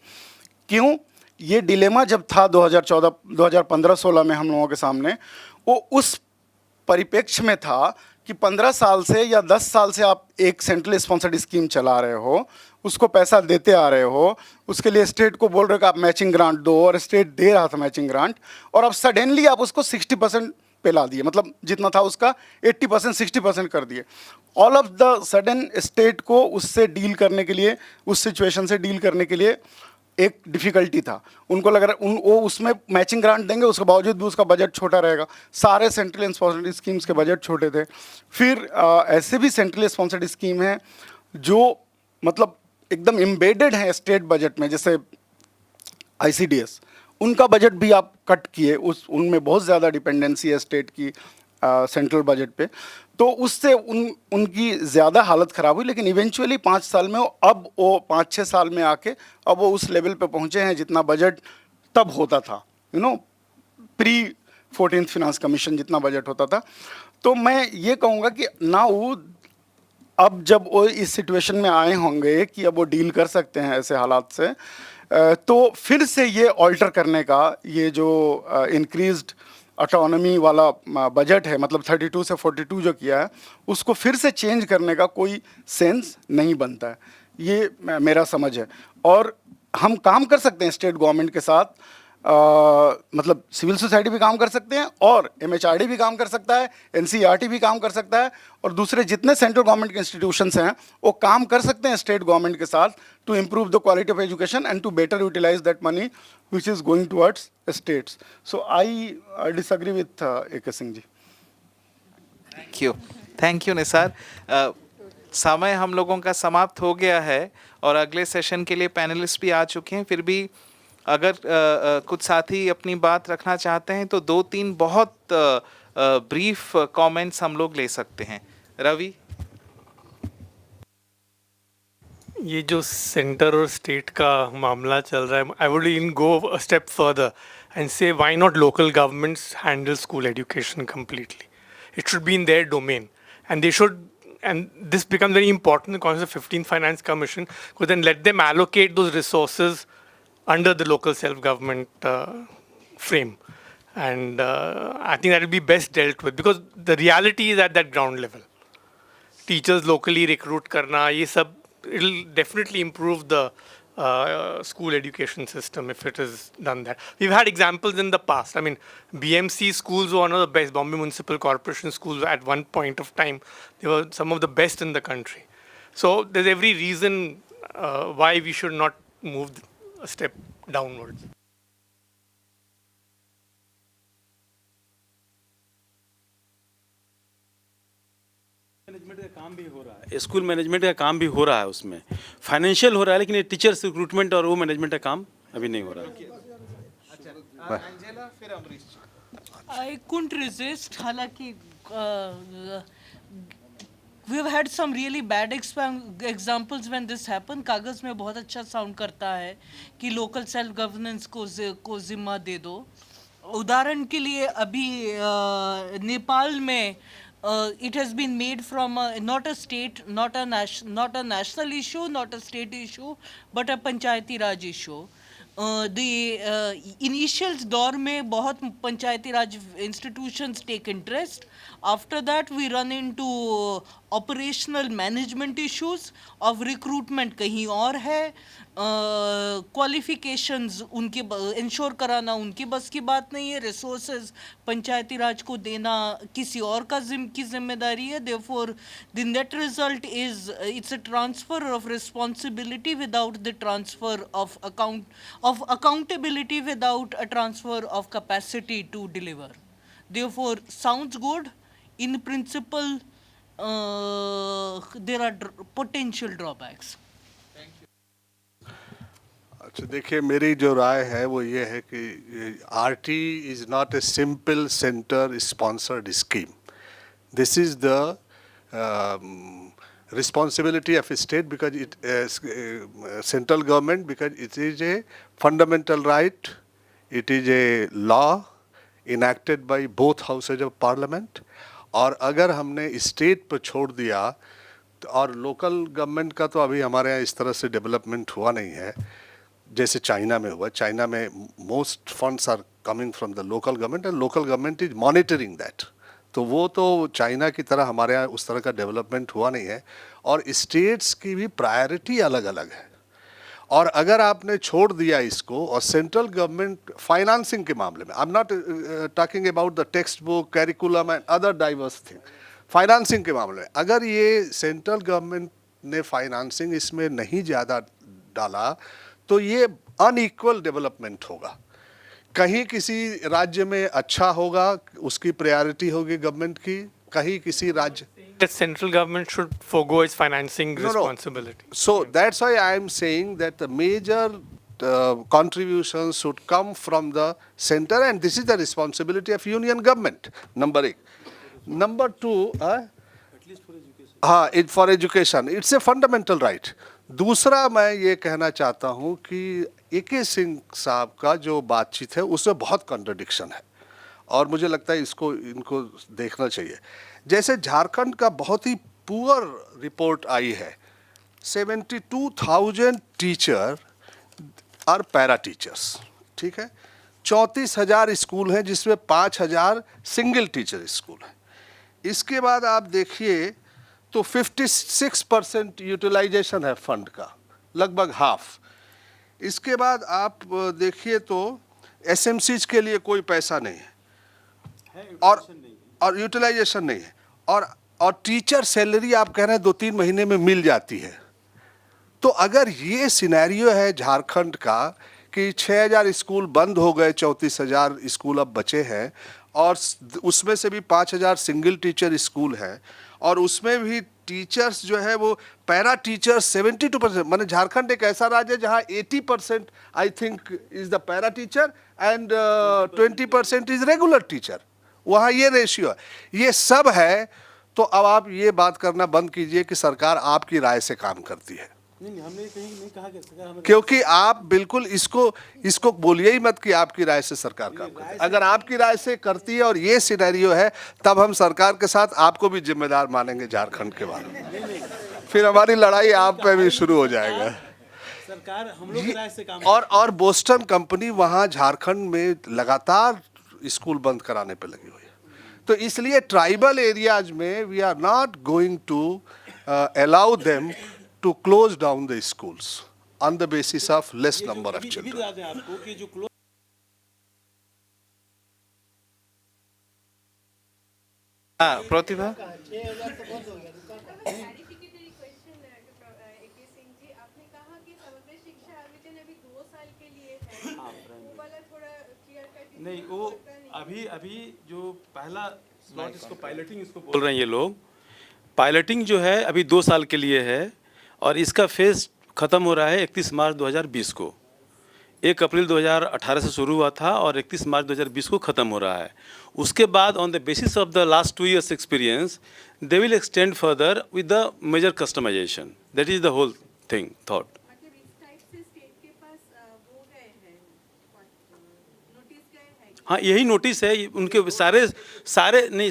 क्यों? ये डिलेमा जब था 2015-16 में हम लोगों के सामने, वो उस परिप्रेक्ष्य में था कि 15 साल से या 10 साल से आप एक सेंट्रल स्पॉन्सर्ड स्कीम चला रहे हो, उसको पैसा देते आ रहे हो, उसके लिए स्टेट को बोल रहे हो कि आप मैचिंग ग्रांट दो, और स्टेट दे रहा था मैचिंग ग्रांट, और अब सडनली आप उसको 60% पे ला दिए, मतलब जितना था उसका 80% 60% कर दिए। All of the sudden state को उससे डील करने के लिए, उस सिचुएशन से डील करने के लिए एक डिफ़िकल्टी था। उनको लग रहा वो उसमें मैचिंग ग्रांट देंगे, उसके बावजूद भी उसका बजट छोटा रहेगा। सारे सेंट्रल स्पॉन्सर्ड स्कीम्स के बजट छोटे थे। फिर ऐसे भी सेंट्रल स्पॉन्सर्ड स्कीम हैं जो मतलब एकदम एम्बेडेड हैं स्टेट बजट में, जैसे आईसीडीएस, उनका बजट भी आप कट किए, उनमें बहुत ज़्यादा डिपेंडेंसी है स्टेट की सेंट्रल बजट पे, तो उससे उनकी ज़्यादा हालत ख़राब हुई। लेकिन इवेंचुअली 5 साल में अब वो 5-6 साल में आके अब वो उस लेवल पे पहुँचे हैं जितना बजट तब होता था, प्री 14th फिनांस कमीशन जितना बजट होता था। तो मैं ये कहूँगा कि नाउ अब जब वो इस सिचुएशन में आए होंगे कि अब वो डील कर सकते हैं ऐसे हालात से, तो फिर से ये ऑल्टर करने का, ये जो इंक्रीज्ड ऑटोनॉमी वाला बजट है, मतलब 32 से 42 जो किया है, उसको फिर से चेंज करने का कोई सेंस नहीं बनता है, ये मेरा समझ है। और हम काम कर सकते हैं स्टेट गवर्नमेंट के साथ, मतलब सिविल सोसाइटी भी काम कर सकते हैं, और एमएचआरडी भी काम कर सकता है, एनसीईआरटी भी काम कर सकता है, और दूसरे जितने सेंट्रल गवर्नमेंट के इंस्टीट्यूशंस हैं वो काम कर सकते हैं स्टेट गवर्नमेंट के साथ to improve the quality of education and to better utilise that money which is going towards states. So I disagree with A K. Singh ji. Thank you Nisar. समय हम लोगों का समाप्त हो गया है और अगले सेशन के लिए पैनलिस्ट भी आ चुके हैं। फिर भी अगर कुछ साथी अपनी बात रखना चाहते हैं तो 2-3 बहुत ब्रीफ कमेंट्स हम लोग ले सकते हैं। रवि, ये जो सेंटर और स्टेट का मामला चल रहा है, I would even go a step further and say why not local governments handle school education completely. It should be in their domain, and they should, and this becomes very important in the context of 15th Finance Commission, because then let them allocate those resources under the local self-government frame. And I think that will be best dealt with, because the reality is at that ground level. Teachers locally recruit करना, ये सब it'll definitely improve the school education system if it is done that. We've had examples in the past. I mean, BMC schools were one of the best. Bombay Municipal Corporation schools at one point of time, they were some of the best in the country. So there's every reason why we should not move a step downwards. Management का काम भी हो रहा है, school management का काम भी हो रहा है, उसमें फाइनेंशियल हो रहा है, लेकिन ये टीचर्स रिक्रूटमेंट और वो मैनेजमेंट का काम अभी नहीं हो रहा है. एंजेला फिर अमरीश जी. I couldn't resist. हालांकि we've had some really bad examples when this happened. कागज में बहुत अच्छा साउंड करता है कि लोकल सेल्फ गवर्नेंस को जिम्मा दे दो. उदाहरण के लिए अभी नेपाल में it has been made from not a state, not a national issue, not a state issue, but a panchayati raj issue. Initial दौर में बहुत panchayati raj institutions take interest. After that we run into operational management issues of recruitment कहीं और है, qualifications उनके ensure कराना उनकी बस की बात नहीं है, रिसोर्सेज पंचायती राज को देना किसी और की जिम्मेदारी है. Therefore the net result is it's a transfer of responsibility without the transfer of accountability without a transfer of capacity to deliver. Therefore, sounds good. In principle, there are potential drawbacks. अच्छा, देखिए, मेरी जो राय है वो ये है कि RT is not a simple center sponsored scheme. This is the responsibility of a state because it central government, because it is a fundamental right, it is a law enacted by both houses of parliament. और अगर हमने state पर छोड़ दिया तो, और local government का तो अभी हमारे यहाँ इस तरह से डेवलपमेंट हुआ नहीं है जैसे चाइना में हुआ. चाइना में most funds are coming from the local government and local government is monitoring that. तो वो तो चाइना की तरह हमारे यहाँ उस तरह का डेवलपमेंट हुआ नहीं है. और स्टेट्स की भी प्रायोरिटी अलग अलग है. और अगर आपने छोड़ दिया इसको, और सेंट्रल गवर्नमेंट फाइनेंसिंग के मामले में, I am not talking about the text book, curriculum and other diverse thing, financing के मामले में अगर ये सेंट्रल गवर्नमेंट ने फाइनेंसिंग इसमें नहीं ज़्यादा डाला तो ये अनइक्वल डेवलपमेंट होगा. कहीं किसी राज्य में अच्छा होगा, उसकी प्रायोरिटी होगी गवर्नमेंट की, कहीं किसी राज्य. That central government should forgo its financing responsibility. So that's why I am saying that the major contributions should come from the center, and this is the responsibility of union government. Number 1. Number 2, for education, it's a fundamental right. दूसरा मैं ये कहना चाहता हूँ कि AK Singh साहब का जो बातचीत है उसमें बहुत कॉन्ट्रडिक्शन है और मुझे लगता है इनको देखना चाहिए. जैसे झारखंड का बहुत ही पुअर रिपोर्ट आई है, 72,000 टीचर और पैरा टीचर्स, ठीक है, 34,000 स्कूल हैं जिसमें 5,000 सिंगल टीचर स्कूल हैं. इसके बाद आप देखिए तो 56% यूटिलाइजेशन है फंड का, लगभग हाफ. इसके बाद आप देखिए तो SMCs के लिए कोई पैसा नहीं है और यूटिलाइजेशन नहीं है. और टीचर सैलरी आप कह रहे हैं 2-3 महीने में मिल जाती है. तो अगर ये सिनेरियो है झारखंड का कि 6,000 स्कूल बंद हो गए, 34,000 स्कूल अब बचे हैं और उसमें से भी 5,000 सिंगल टीचर स्कूल हैं और उसमें भी टीचर्स जो है वो पैरा टीचर्स 72%. माने झारखंड एक ऐसा राज्य है जहाँ 80% I think is the para teacher and 20% is regular teacher. वहाँ ये रेशियो है. ये सब है. तो अब आप ये बात करना बंद कीजिए कि सरकार आपकी राय से काम करती है. नहीं, हमने कहीं नहीं कहा कि सरकार हमें, क्योंकि आप बिल्कुल इसको बोलिए ही मत कि आपकी राय से सरकार काम करती है. अगर आपकी राय से करती है और ये सिनेरियो है तब हम सरकार के साथ आपको भी जिम्मेदार मानेंगे झारखंड के बारे में. फिर हमारी लड़ाई आप पे भी शुरू हो जाएगा. सरकार हम लोग की राय से काम. और बोस्टन कंपनी वहाँ झारखंड में लगातार स्कूल बंद कराने पे लगी हुई है. तो इसलिए ट्राइबल एरियाज में we are not going to allow them to close down the schools on the basis of less number of ये भी children. बता दें आपको कि जो हाँ प्रतिभा क्लैरिफिकेटरी क्वेश्चन एके सिंह जी, आपने कहा कि समग्र शिक्षा अभियान अभी 2 साल के लिए है, वो वाला थोड़ा क्लियर कर दीजिए। नहीं वो अभी अभी जो पहला स्लॉट इसको पायलटिंग इसको बोल रहे हैं ये लोग, पायलटिंग जो है अभी 2 साल के लिए है और इसका फेज ख़त्म हो रहा है 31 मार्च 2020 को। 1 अप्रैल 2018 से शुरू हुआ था और 31 मार्च 2020 को ख़त्म हो रहा है। उसके बाद on the basis of the last 2 years experience they will extend further with the major customisation. That is the whole thing thought. मतलब इस टाइप से स्टेट के पास वो गए हैं, नोटिस गए हैं। हाँ यही नोटिस है उनके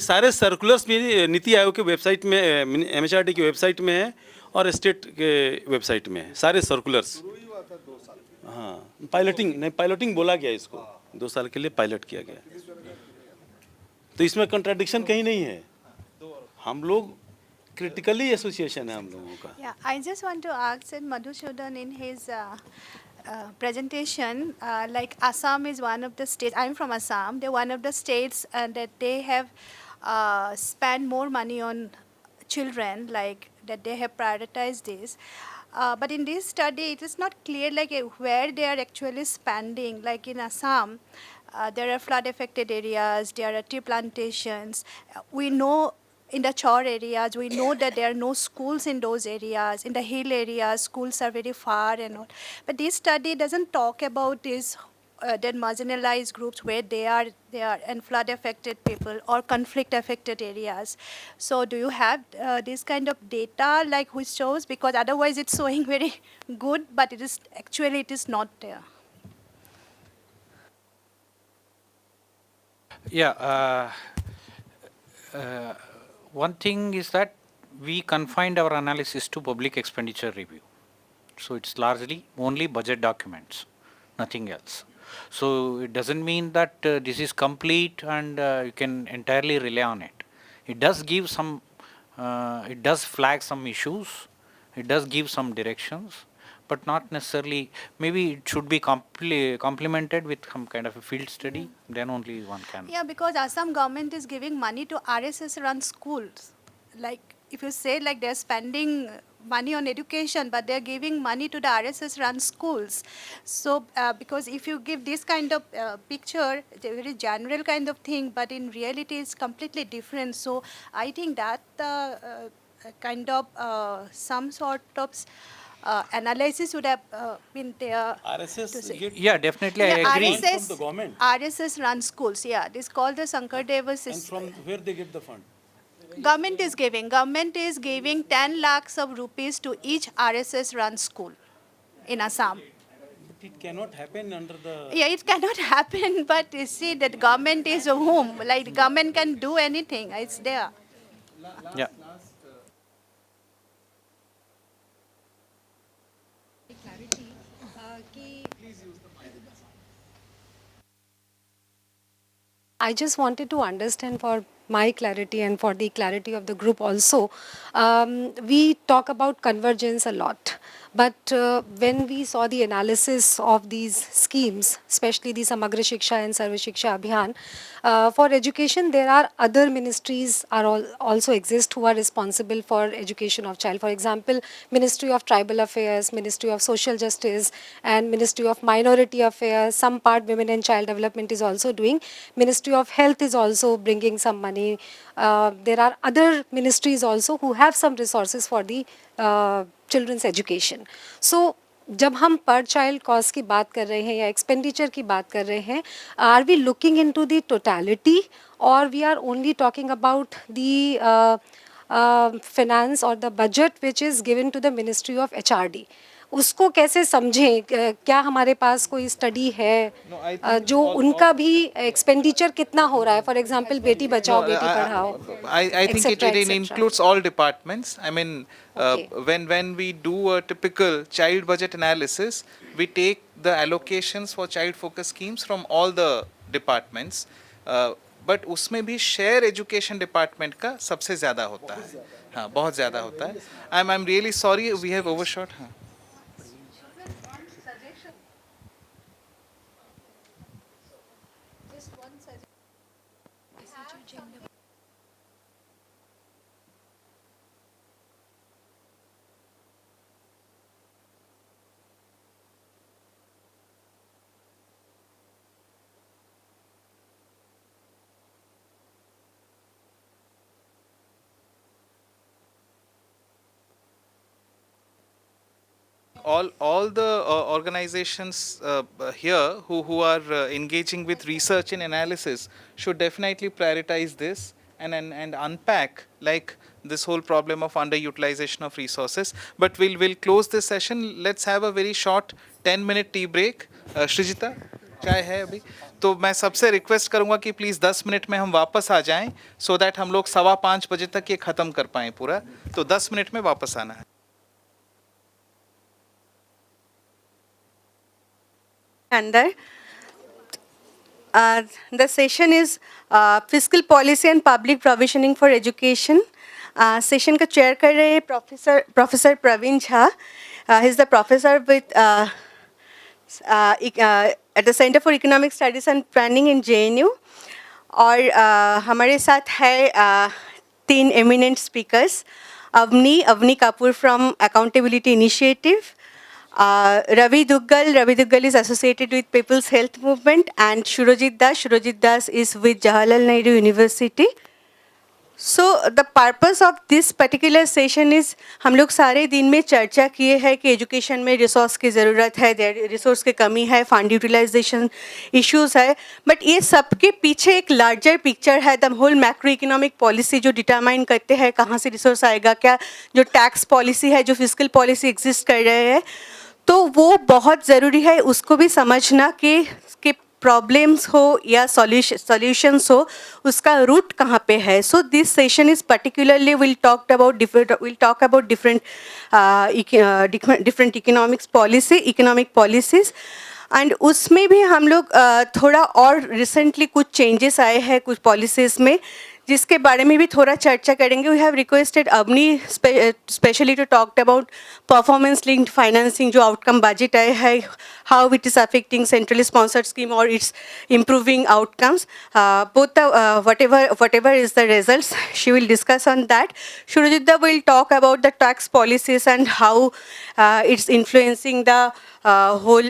सारे सर्कुलर्स भी नीति आयोग के वेबसाइट में, MHRD की वेबसाइट में है और स्टेट के वेबसाइट में है सारे सर्कुलर्स। हाँ पायलटिंग बोला गया इसको, 2 साल के लिए पायलट किया गया, तो इसमें कंट्राडिक्शन कहीं नहीं है। हम लोग क्रिटिकली एसोसिएशन है हम लोगों का। Yeah, I just want to ask that Madhusudan in his presentation, like Assam is one of the states. I'm from Assam. They're one of the states that they have spent more money on children, like that they have prioritized this. But in this study, it is not clear like where they are actually spending. Like in Assam, there are flood-affected areas, there are tea plantations. We know in the chor areas, we know that there are no schools in those areas. In the hill areas, schools are very far and all. But this study doesn't talk about this that marginalized groups where they are and flood-affected people or conflict-affected areas. So do you have this kind of data like which shows? Because otherwise it's showing very good, but it is not there. Yeah, one thing is that we confined our analysis to public expenditure review. So it's largely only budget documents, nothing else. So it doesn't mean that this is complete and you can entirely rely on it. It does give some, it does flag some issues, it does give some directions, but not necessarily, maybe it should be complemented with some kind of a field study, then only one can. Yeah, because Assam government is giving money to RSS-run schools. Like if you say like they're spending money on education, but they're giving money to the RSS-run schools. So because if you give this kind of picture, it's a very general kind of thing, but in reality it's completely different. So I think that kind of some sort of analysis would have been there. RSS get Yeah, definitely, I Yeah, agree. RSS from the government. RSS run schools, yeah. This is called the Sankardeva and system. from where they get the fund? Government is giving 10 lakhs of rupees to each RSS run school in Assam. But it cannot happen under the. Yeah, it cannot happen, but you see that government is a whom, like government can do anything, it's there. Yeah. I just wanted to understand for my clarity and for the clarity of the group also. We talk about convergence a lot, but when we saw the analysis of these schemes, especially the Samagra Shiksha and Sarva Shiksha Abhiyan, for education there are other ministries also exist who are responsible for education of child. For example, Ministry of Tribal Affairs, Ministry of Social Justice and Ministry of Minority Affairs, some part Women and Child Development is also doing. Ministry of Health is also bringing some money. There are other ministries also who have some resources for the children's education. So जब हम पर child cost की बात कर रहे हैं या expenditure की बात कर रहे हैं, are we looking into the totality और we are only talking about the finance or the budget which is given to the Ministry of HRD? उसको कैसे समझें? क्या हमारे पास कोई स्टडी है जो उनका भी एक्सपेंडिचर कितना हो रहा है? For example Beti Bachao Beti Padhao. I think it includes all departments. I mean, when we do a typical child budget analysis, we take the allocations for child focus schemes from all the departments. But उसमें भी share education department का सबसे ज़्यादा होता है. हाँ बहुत ज़्यादा होता है. I'm really sorry we have overshot. हाँ. All the organizations here who are engaging with research and analysis should definitely prioritize this and unpack like this whole problem of underutilization of resources. But we'll close this session. Let's have a very short 10-minute tea break. Shrijita, चाय है अभी? तो मैं सबसे request करूंगा कि please 10 minute में हम वापस आ जाएं सो दैट हम लोग 5:15 बजे तक ये ख़त्म कर पाएं पूरा. तो 10 मिनट में वापस आना है. Under. The session is fiscal policy and public provisioning for education. Session का चेयर कर रहे हैं professor Praveen Jha. He is the professor with at the centre for economic studies and planning in JNU. और हमारे साथ है 3 eminent speakers. Avani Kapoor from accountability initiative. Ravi Duggal is associated with People's Health Movement, and Shurojit Das is with Jawaharlal Nehru University. So the purpose of this particular session is हम लोग सारे दिन में चर्चा किए हैं कि एजुकेशन में रिसोर्स की ज़रूरत है, रिसोर्स की कमी है, फंड यूटिलाइजेशन इश्यूज है. बट ये सबके पीछे एक लार्जर पिक्चर है, the whole macro economic policy जो डिटरमाइन करते हैं कहाँ से रिसोर्स आएगा, क्या जो टैक्स पॉलिसी है, जो फिजिकल पॉलिसी एग्जिस्ट कर रहे हैं, तो वो बहुत ज़रूरी है उसको भी समझना कि प्रॉब्लम्स हो या सॉल्यूशंस हो, उसका रूट कहाँ पे है. So this session is particularly will talk about different economic policies. And उसमें भी हम लोग थोड़ा और रिसेंटली कुछ चेंजेस आए हैं कुछ पॉलिसीज़ में, जिसके बारे में भी थोड़ा चर्चा करेंगे. We have requested Avani specially to talk about performance linked financing, जो आउटकम बजट आए है, how it is affecting centrally sponsored scheme और it's improving outcomes. Both whatever is the results, she will discuss on that. Shurojita will talk about the tax policies and how it's influencing the whole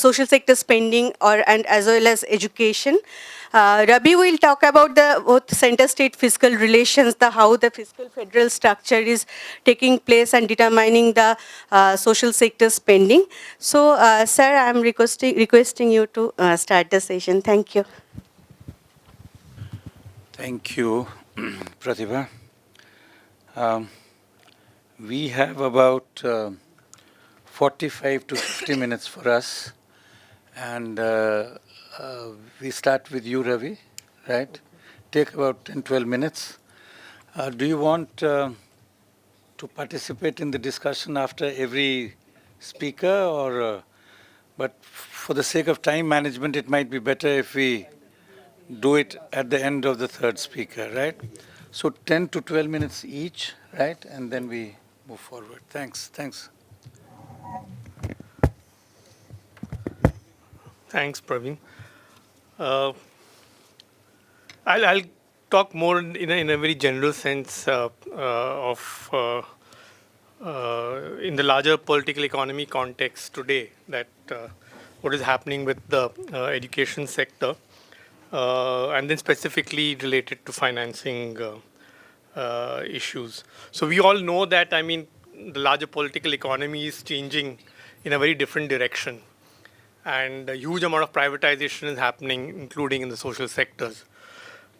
social sector spending and as well as education. Rabi will talk about the both center-state fiscal relations, how the fiscal federal structure is taking place and determining the social sector spending. So, sir, I am requesting you to start the session. Thank you. Thank you, Pratibha. We have about 45 to 50 minutes for us, and we start with you, Ravi, right? Take about 10-12 minutes. Do you want to participate in the discussion after every speaker, or but for the sake of time management, it might be better if we do it at the end of the third speaker, right? So 10 to 12 minutes each, right? And then we move forward. Thanks. Thanks, Praveen. I'll talk more in a very general sense in the larger political economy context today, that what is happening with the education sector, and then specifically related to financing issues. So we all know that, I mean, the larger political economy is changing in a very different direction, and a huge amount of privatization is happening, including in the social sectors.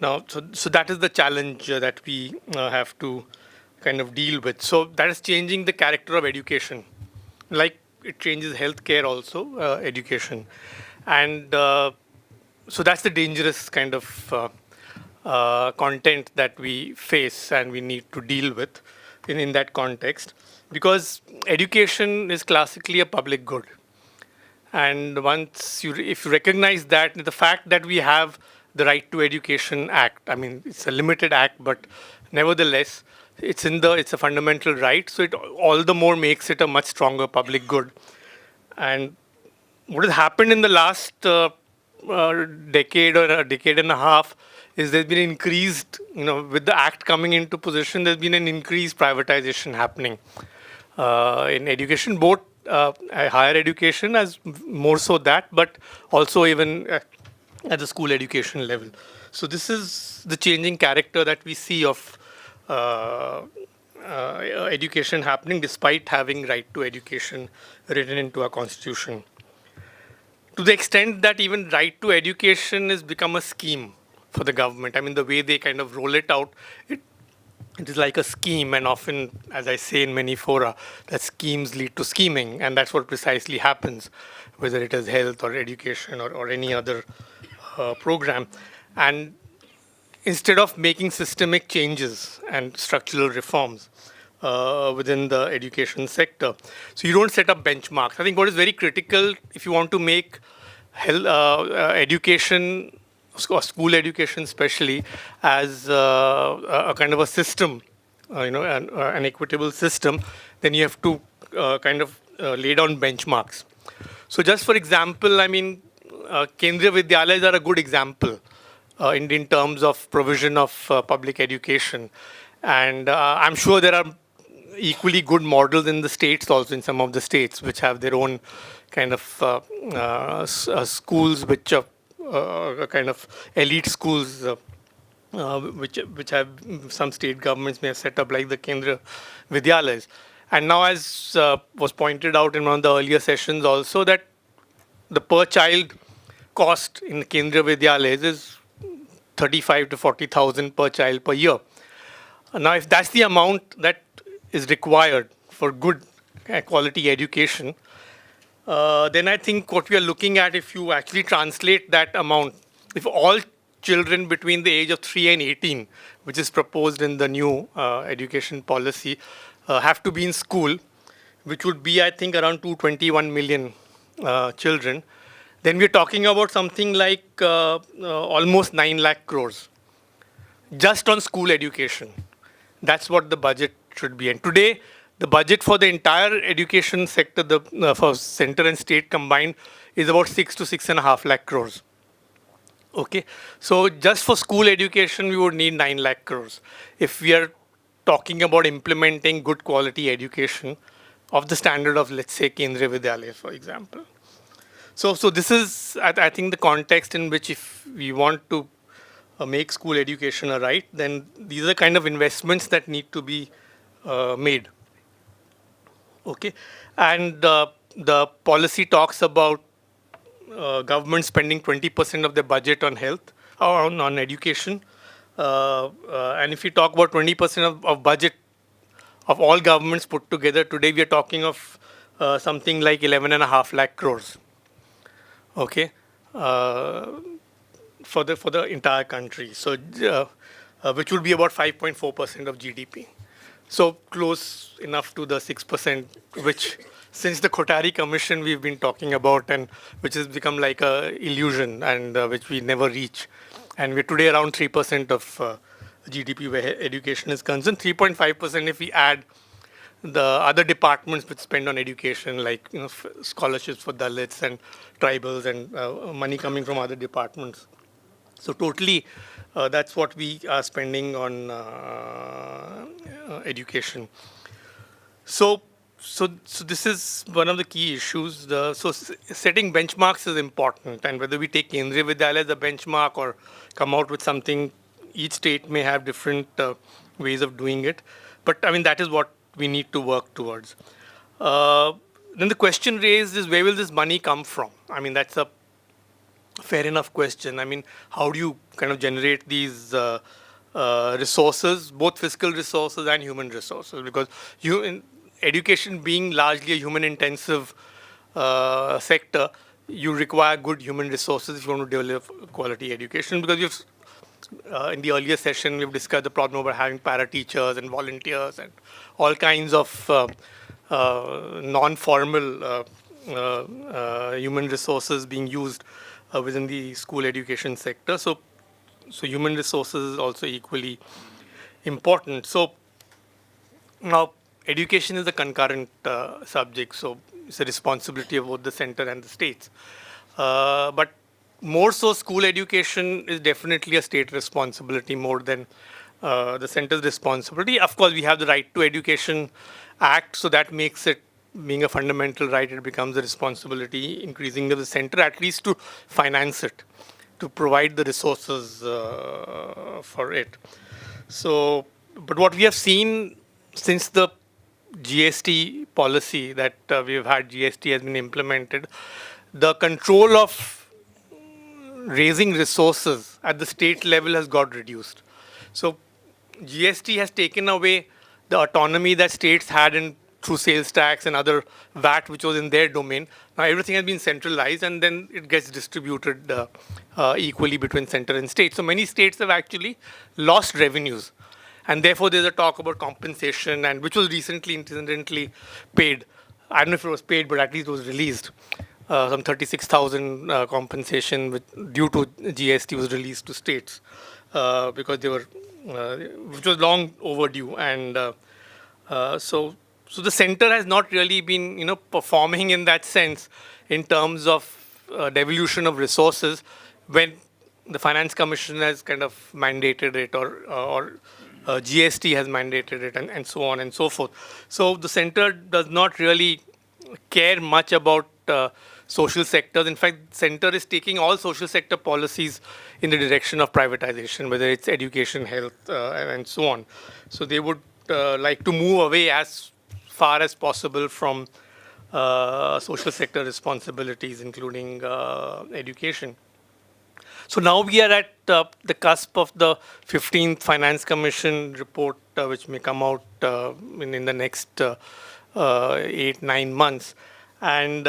Now, so that is the challenge that we have to kind of deal with. So that is changing the character of education, like it changes healthcare also, education. And so that's the dangerous kind of content that we face and we need to deal with in that context, because education is classically a public good. And once if you recognize that, the fact that we have the Right to Education Act, I mean, it's a limited act, but nevertheless, it's a fundamental right, so it all the more makes it a much stronger public good. And what has happened in the last decade or a decade and a half is there's been increased, with the act coming into position, there's been an increased privatization happening in education, both higher education as more so that, but also even at the school education level. So this is the changing character that we see of education happening despite having right to education written into our constitution. To the extent that even right to education has become a scheme for the government. I mean, the way they kind of roll it out, it is like a scheme, and often, as I say in many fora, that schemes lead to scheming, and that's what precisely happens, whether it is health or education or any other program. And instead of making systemic changes and structural reforms within the education sector, so you don't set up benchmarks. I think what is very critical if you want to make health, education, or school education especially, as a kind of a system, an equitable system, then you have to kind of lay down benchmarks. So just for example, I mean, Kendriya Vidyalayas are a good example in terms of provision of public education. And I'm sure there are equally good models in the states also, in some of the states, which have their own kind of schools, which are kind of elite schools, which have some state governments may have set up, like the Kendriya Vidyalayas. And now, as was pointed out in one of the earlier sessions also, that the per child cost in Kendriya Vidyalayas is 35 to 40,000 per child per year. Now, if that's the amount that is required for good quality education, then I think what we are looking at, if you actually translate that amount, if all children between the age of 3 and 18, which is proposed in the new education policy, have to be in school, which would be, I think, around 221 million children, then we're talking about something like almost 9 lakh crores just on school education. That's what the budget should be. And today, the budget for the entire education sector, for center and state combined, is about 6 to 6.5 lakh crores. Okay, so just for school education, we would need 9 lakh crores. If we are talking about implementing good quality education of the standard of, let's say, Kendriya Vidyalaya, for example. So this is, I think, the context in which if we want to make school education a right, then these are the kind of investments that need to be made. Okay, and the policy talks about government spending 20% of their budget on health or on education. And if you talk about 20% of budget of all governments put together, today we are talking of something like 11.5 lakh crores. Okay, for the entire country. So which would be about 5.4% of GDP. So close enough to the 6%, which since the Kothari Commission we've been talking about, and which has become like a illusion, and which we never reach. And we're today around 3% of GDP where education is concerned. 3.5% if we add the other departments which spend on education, like scholarships for Dalits and tribals, and money coming from other departments. So totally, that's what we are spending on education. So this is one of the key issues. So setting benchmarks is important, and whether we take Kendriya Vidyalaya as a benchmark or come out with something, each state may have different ways of doing it. But I mean, that is what we need to work towards. Then the question raised is, where will this money come from? I mean, that's a fair enough question. I mean, how do you kind of generate these resources, both fiscal resources and human resources? Because education being largely a human-intensive sector, you require good human resources if you want to develop quality education. Because you've in the earlier session, we've discussed the problem about having para-teachers and volunteers and all kinds of non-formal human resources being used within the school education sector. So human resources is also equally important. So Now, education is a concurrent subject, so it's a responsibility of both the center and the states. But more so, school education is definitely a state responsibility more than the center's responsibility. Of course, we have the Right to Education Act, so that makes it, being a fundamental right, it becomes a responsibility increasingly of the center, at least to finance it, to provide the resources for it. So, but what we have seen since the GST policy that we've had, GST has been implemented, the control of raising resources at the state level has got reduced. So GST has taken away the autonomy that states had in through sales tax and other VAT, which was in their domain. Now everything has been centralized, and then it gets distributed equally between center and state. So many states have actually lost revenues, and therefore there's a talk about compensation, and which was recently incidentally paid. I don't know if it was paid, but at least it was released. Some 36,000 compensation due to GST was released to states because they were, which was long overdue, and so the center has not really been, performing in that sense in terms of devolution of resources when the Finance Commission has kind of mandated it, or GST has mandated it, and so on and so forth. So the center does not really care much about social sectors. In fact, center is taking all social sector policies in the direction of privatization, whether it's education, health, and so on. So they would like to move away as far as possible from social sector responsibilities, including education. So now we are at the cusp of the 15th Finance Commission report, which may come out in the next 8-9 months. And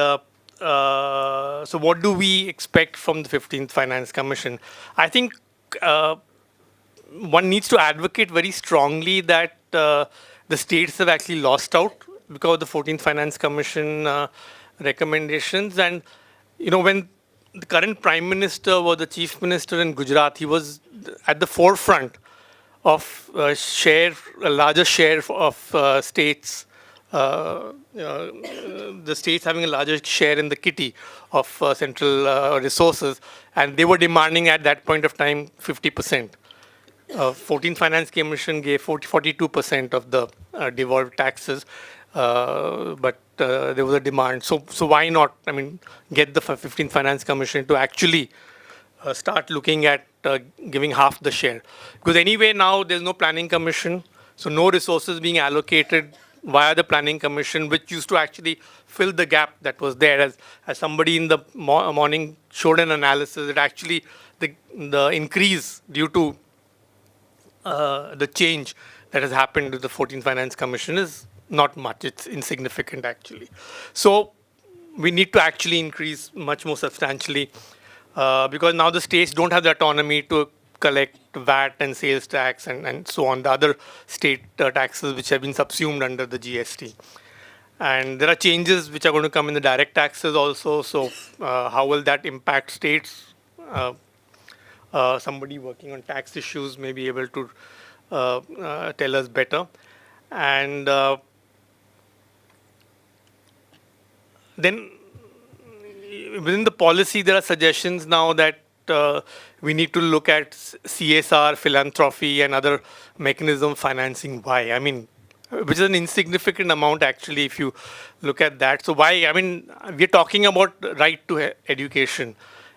so what do we expect from the 15th Finance Commission? I think one needs to advocate very strongly that the states have actually lost out because of the 14th Finance Commission recommendations. And, when the current Prime Minister was the Chief Minister in Gujarat, he was at the forefront of a larger share of states, the states having a larger share in the kitty of central resources, and they were demanding at that point of time 50%. 14th Finance Commission gave 42% of the devolved taxes, but there was a demand. So why not, get the 15th Finance Commission to actually start looking at giving half the share? Because anyway, now there's no planning commission, so no resources being allocated via the planning commission, which used to actually fill the gap that was there. As somebody in the morning showed an analysis, that actually the increase due to the change that has happened to the 14th Finance Commission is not much. It's insignificant, actually. So we need to actually increase much more substantially because now the states don't have the autonomy to collect VAT and sales tax and so on, the other state taxes which have been subsumed under the GST. And there are changes which are going to come in the direct taxes also. So how will that impact states? Somebody working on tax issues may be able to tell us better. And then within the policy, there are suggestions now that we need to look at CSR, philanthropy, and other mechanism financing. Why? Which is an insignificant amount, actually, if you look at that. So why? We're talking about right to education,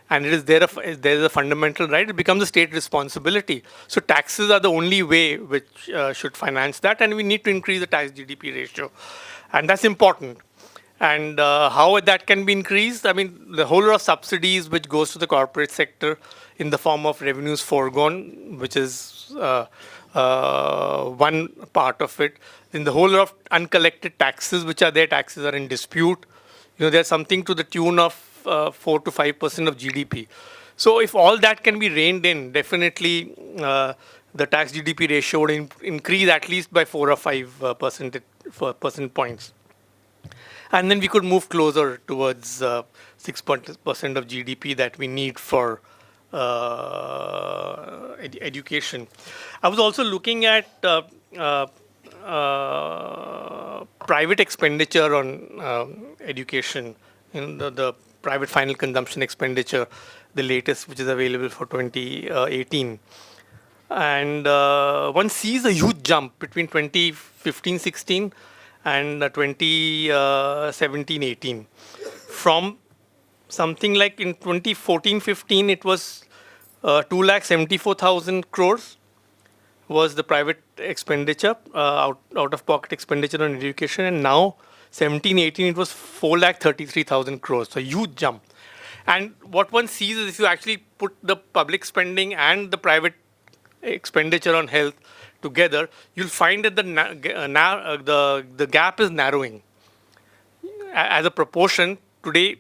and it is there is a fundamental right. It becomes a state responsibility. So taxes are the only way which should finance that, and we need to increase the tax GDP ratio, and that's important. And how that can be increased? The whole lot of subsidies which goes to the corporate sector in the form of revenues foregone, which is one part of it. In the whole lot of uncollected taxes which are there, taxes are in dispute. There's something to the tune of 4 to 5% of GDP. So if all that can be reined in, definitely the tax GDP ratio would increase at least by 4 or 5 percent points. And then we could move closer towards 6% of GDP that we need for education. I was also looking at private expenditure on education, the private final consumption expenditure, the latest which is available for 2018. And one sees a huge jump between 2015-16 and 2017-18. From something like in 2014-15, it was 2,74,000 crores was the private expenditure, out-of-pocket expenditure on education, and now 17-18 it was 4,33,000 crores, so a huge jump. And what one sees is if you actually put the public spending and the private expenditure on health together, you'll find that the gap is narrowing. As a proportion, today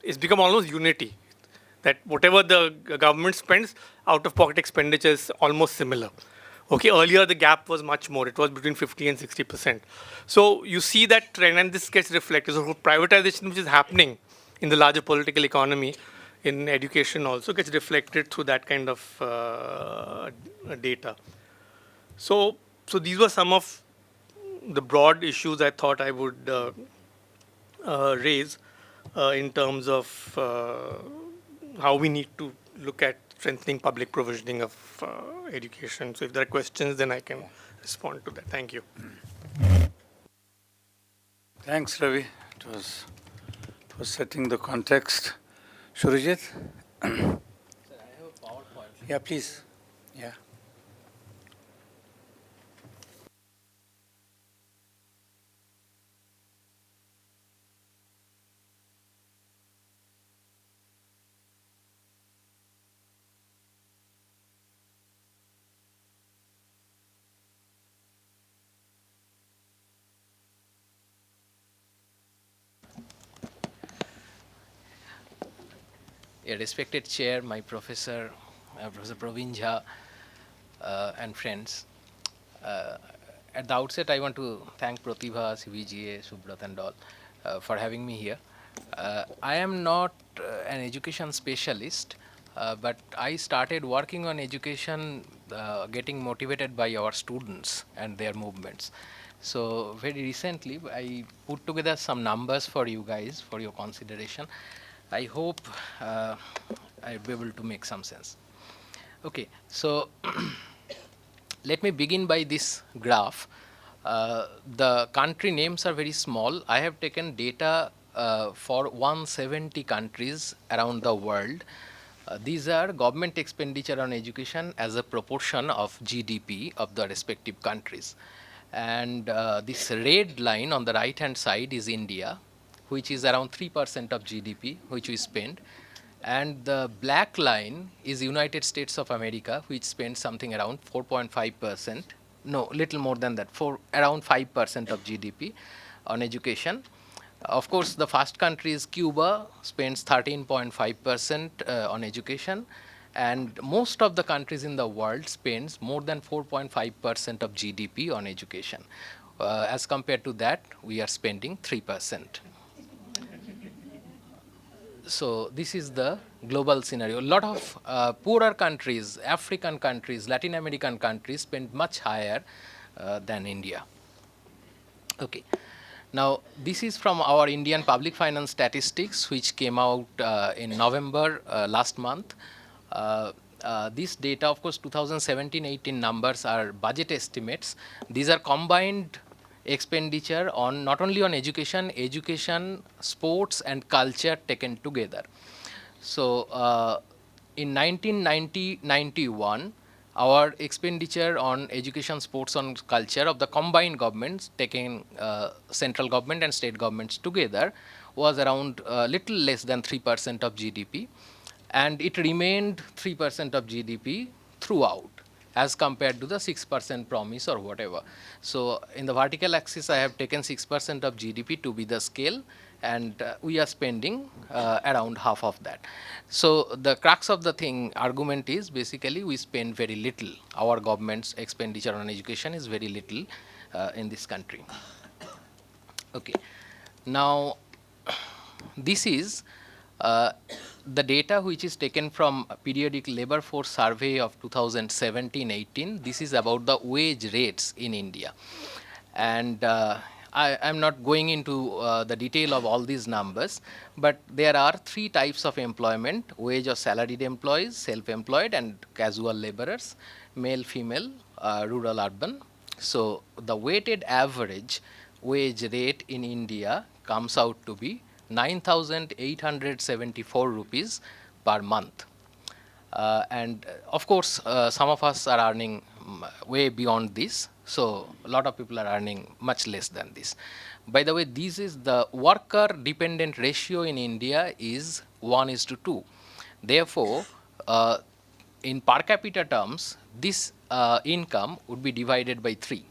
it's become almost unity. That whatever the government spends, out-of-pocket expenditure is almost similar. Okay, earlier the gap was much more. It was between 50 and 60%. So you see that trend, and this gets reflected. So privatization, which is happening in the larger political economy, in education also gets reflected through that kind of data. So these were some of the broad issues I thought I would raise in terms of how we need to look at strengthening public provisioning of education. So if there are questions, then I can respond to that. Thank you. Thanks, Ravi. It was for setting the context. Surajit? Sir, I have a PowerPoint. Yeah, please. Yeah. A respected chair, my professor, Professor Praveen Jha, and friends. At the outset, I want to thank Pratibha, CVGA, Subrat and all for having me here. I am not an education specialist, but I started working on education, getting motivated by our students and their movements. So very recently, I put together some numbers for you guys for your consideration. I hope I'll be able to make some sense. Okay, so let me begin by this graph. The country names are very small. I have taken data for 170 countries around the world. These are government expenditure on education as a proportion of GDP of the respective countries. And this red line on the right hand side is India, which is around 3% of GDP, which we spend. And the black line is United States of America, which spends something around 4.5%, no, little more than that, around 5% of GDP on education. Of course, the first country is Cuba, spends 13.5% on education. And most of the countries in the world spends more than 4.5% of GDP on education. As compared to that, we are spending 3%. So this is the global scenario. A lot of poorer countries, African countries, Latin American countries spend much higher than India. Okay. Now, this is from our Indian public finance statistics, which came out in November last month. This data, of course, 2017-18 numbers are budget estimates. These are combined expenditure on not only on education, sports and culture taken together. So in 1990-91, our expenditure on education, sports and culture of the combined governments, taking central government and state governments together, was around little less than 3% of GDP. And it remained 3% of GDP throughout, as compared to the 6% promise or whatever. So in the vertical axis, I have taken 6% of GDP to be the scale, and we are spending around half of that. So the crux of the argument is basically we spend very little. Our government's expenditure on education is very little in this country. Okay. Now, this is the data which is taken from periodic labor force survey of 2017-18. This is about the wage rates in India. And I'm not going into the detail of all these numbers, but there are three types of employment: wage or salaried employees, self-employed, and casual laborers, male, female, rural, urban. So the weighted average wage rate in India comes out to be 9,874 rupees per month. And of course, some of us are earning way beyond this. So a lot of people are earning much less than this. By the way, this is the worker dependent ratio in India is 1:2. Therefore, in per capita terms, this income would be divided by 3.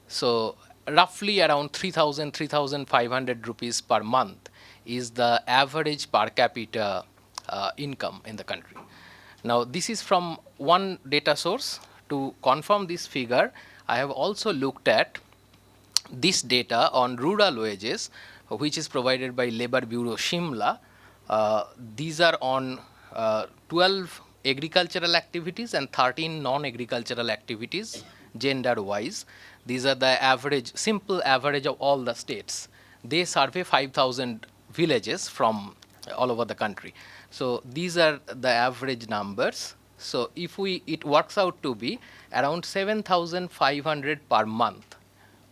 So roughly around 3,000, 3,500 rupees per month is the average per capita income in the country. Now, this is from one data source. To confirm this figure, I have also looked at this data on rural wages, which is provided by Labour Bureau Shimla. These are on 12 agricultural activities and 13 non-agricultural activities, gender-wise. These are the average, simple average of all the states. They survey 5,000 villages from all over the country. So these are the average numbers. So if it works out to be around 7,500 per month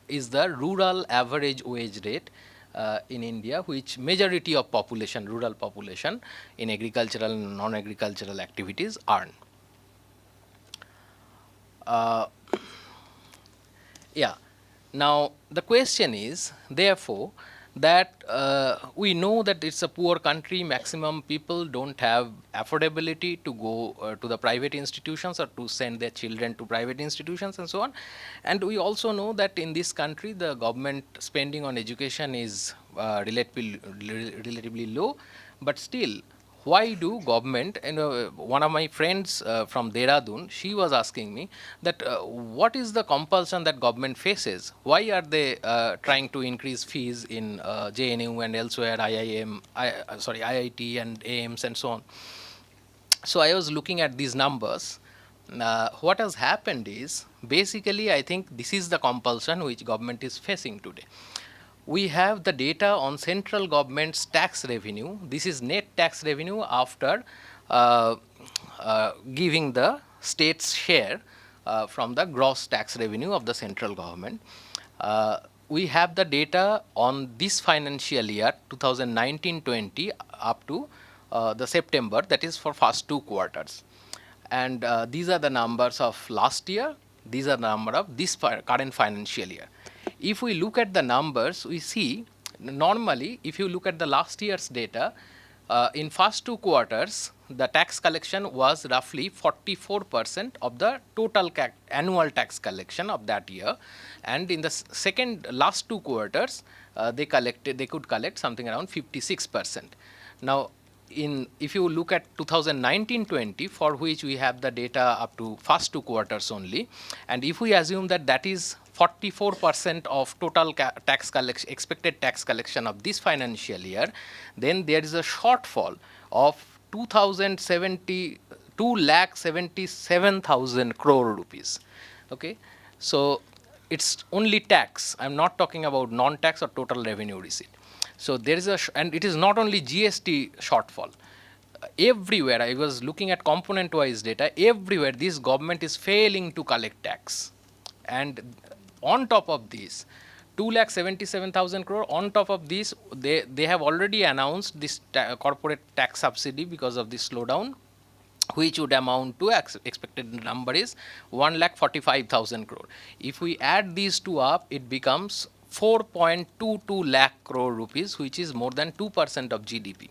is the rural average wage rate in India, which majority of population, rural population in agricultural and non-agricultural activities earn. Yeah. Now the question is, therefore, that we know that it's a poor country, maximum people don't have affordability to go to the private institutions or to send their children to private institutions and so on. And we also know that in this country, the government spending on education is relatively low, but still, why do government, and one of my friends from Dehradun, she was asking me that what is the compulsion that government faces? Why are they trying to increase fees in JNU and elsewhere, IIT and AIMS and so on? So I was looking at these numbers. What has happened is, basically, I think this is the compulsion which government is facing today. We have the data on central government's tax revenue. This is net tax revenue after giving the state's share from the gross tax revenue of the central government. We have the data on this financial year, 2019-20, up to the September, that is for first 2 quarters. And these are the numbers of last year. These are the number of this current financial year. If we look at the numbers, we see normally, if you look at the last year's data, in first 2 quarters, the tax collection was roughly 44% of the total annual tax collection of that year. And in the last 2 quarters, they could collect something around 56%. Now, if you look at 2019-20, for which we have the data up to first 2 quarters only, and if we assume that that is 44% of total tax collection, expected tax collection of this financial year, then there is a shortfall of 2,77,000 crore rupees. Okay, so it's only tax. I'm not talking about non-tax or total revenue receipt. So there is and it is not only GST shortfall. Everywhere, I was looking at component-wise data, everywhere this government is failing to collect tax. And on top of this, 2,77,000 crore, on top of this, they have already announced this corporate tax subsidy because of this slowdown, which would amount to, expected number is 1,45,000 crore. If we add these two up, it becomes 4.22 lakh crore rupees, which is more than 2% of GDP.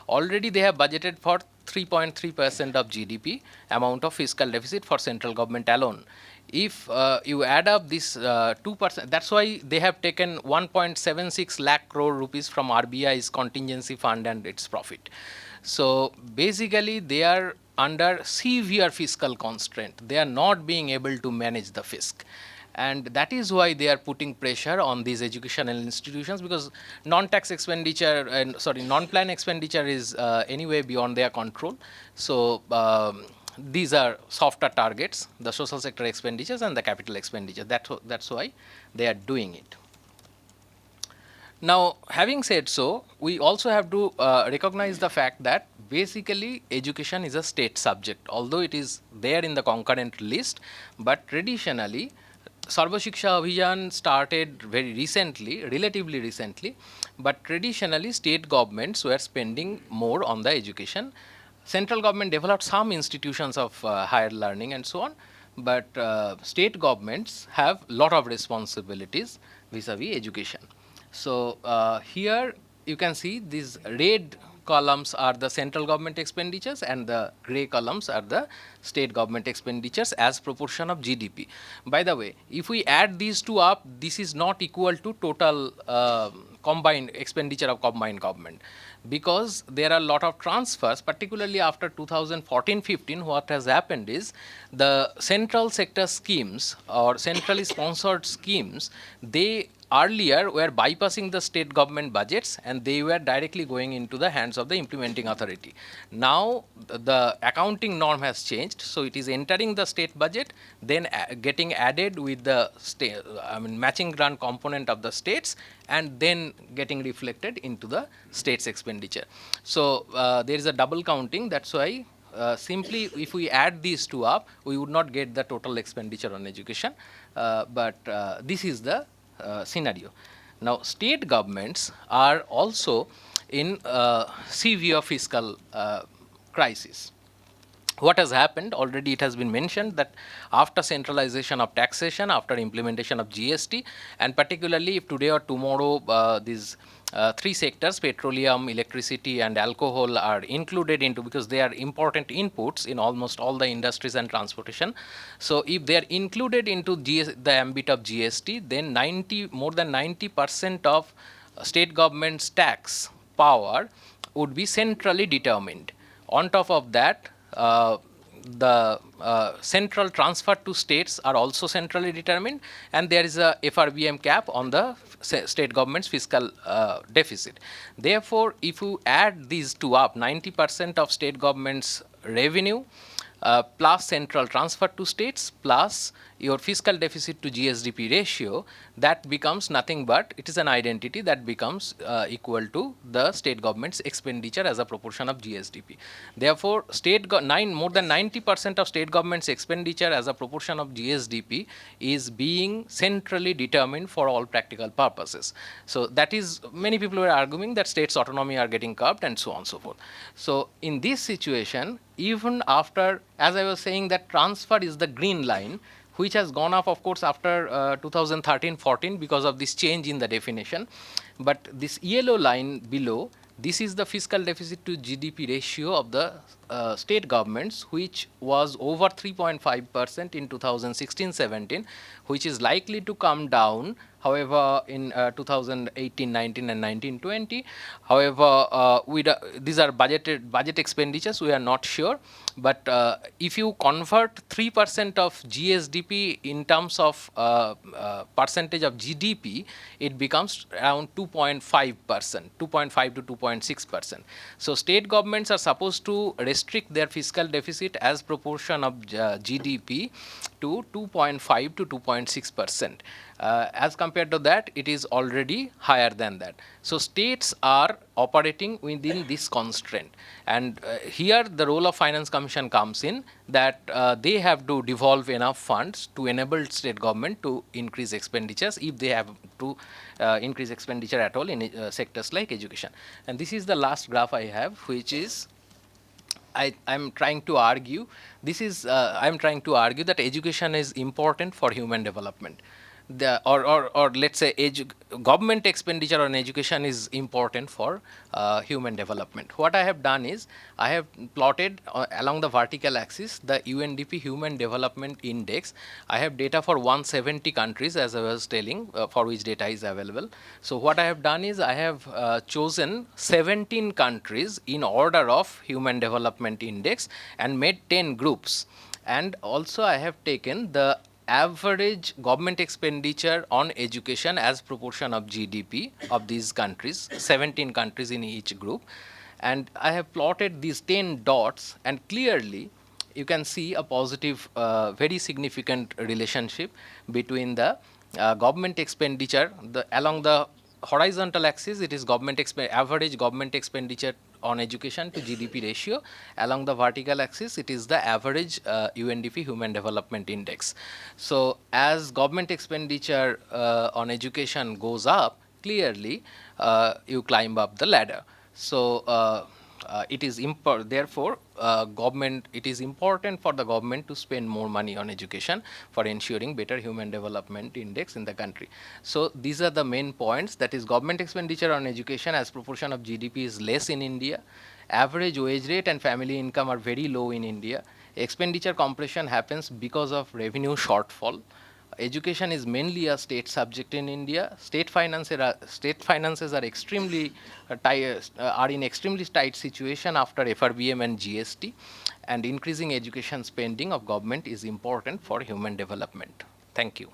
Already they have budgeted for 3.3% of GDP amount of fiscal deficit for central government alone. If you add up this 2%, that's why they have taken 1.76 lakh crore rupees from RBI's contingency fund and its profit. So basically they are under severe fiscal constraint. They are not being able to manage the fisc. And that is why they are putting pressure on these educational institutions, because non-tax expenditure, non-plan expenditure is anyway beyond their control. So these are softer targets, the social sector expenditures and the capital expenditure. That's why they are doing it. Now, having said so, we also have to recognize the fact that basically education is a state subject, although it is there in the concurrent list, but traditionally Sarva Shiksha Abhiyan started very recently, relatively recently, but traditionally state governments were spending more on the education. Central government developed some institutions of higher learning and so on, but state governments have lot of responsibilities vis-a-vis education. So here you can see these red columns are the central government expenditures and the grey columns are the state government expenditures as proportion of GDP. By the way, if we add these two up, this is not equal to total combined expenditure of combined government, because there are a lot of transfers, particularly after 2014-15. What has happened is the central sector schemes or centrally sponsored schemes, they earlier were bypassing the state government budgets and they were directly going into the hands of the implementing authority. Now the accounting norm has changed, so it is entering the state budget, then getting added with the state, matching grant component of the states, and then getting reflected into the state's expenditure. So there is a double counting. That's why simply if we add these two up, we would not get the total expenditure on education. But this is the scenario. Now, state governments are also in severe fiscal crisis. What has happened, already it has been mentioned that after centralization of taxation, after implementation of GST, and particularly if today or tomorrow these three sectors, petroleum, electricity and alcohol, are included into, because they are important inputs in almost all the industries and transportation. So if they are included into the ambit of GST, then more than 90% of state government's tax power would be centrally determined. On top of that, the central transfer to states are also centrally determined, and there is a FRBM cap on the state government's fiscal deficit. Therefore, if you add these two up, 90% of state government's revenue plus central transfer to states plus your fiscal deficit to GSDP ratio, that becomes nothing but, it is an identity that becomes equal to the state government's expenditure as a proportion of GSDP. Therefore, more than 90% of state government's expenditure as a proportion of GSDP is being centrally determined for all practical purposes. So that is, many people were arguing that states' autonomy are getting curbed and so on and so forth. So in this situation, even after, as I was saying, that transfer is the green line, which has gone up, of course, after 2013-14 because of this change in the definition. But this yellow line below, this is the fiscal deficit to GDP ratio of the state governments, which was over 3.5% in 2016-17, which is likely to come down, however, in 2018-19 and 19-20. However, these are budget expenditures, we are not sure. But if you convert 3% of GSDP in terms of percentage of GDP, it becomes around 2.5%, 2.5 to 2.6%. So state governments are supposed to restrict their fiscal deficit as proportion of GDP to 2.5 to 2.6%. As compared to that, it is already higher than that. So states are operating within this constraint. And here the role of Finance Commission comes in, that they have to devolve enough funds to enable state government to increase expenditures if they have to increase expenditure at all in sectors like education. And this is the last graph I have, which is I'm trying to argue that education is important for human development. Or let's say government expenditure on education is important for human development. What I have done is I have plotted along the vertical axis the UNDP Human Development Index. I have data for 170 countries, as I was telling, for which data is available. So what I have done is I have chosen 17 countries in order of Human Development Index and made 10 groups. And also I have taken the average government expenditure on education as proportion of GDP of these countries, 17 countries in each group. And I have plotted these 10 dots, and clearly you can see a positive, very significant relationship between the government expenditure, along the horizontal axis, it is average government expenditure on education to GDP ratio. Along the vertical axis, it is the average UNDP Human Development Index. So as government expenditure on education goes up, clearly you climb up the ladder. So it is therefore it is important for the government to spend more money on education for ensuring better human development index in the country. So these are the main points, that is government expenditure on education as proportion of GDP is less in India. Average wage rate and family income are very low in India. Expenditure compression happens because of revenue shortfall. Education is mainly a state subject in India. State finances are extremely are in extremely tight situation after FRBM and GST, and increasing education spending of government is important for human development. Thank you.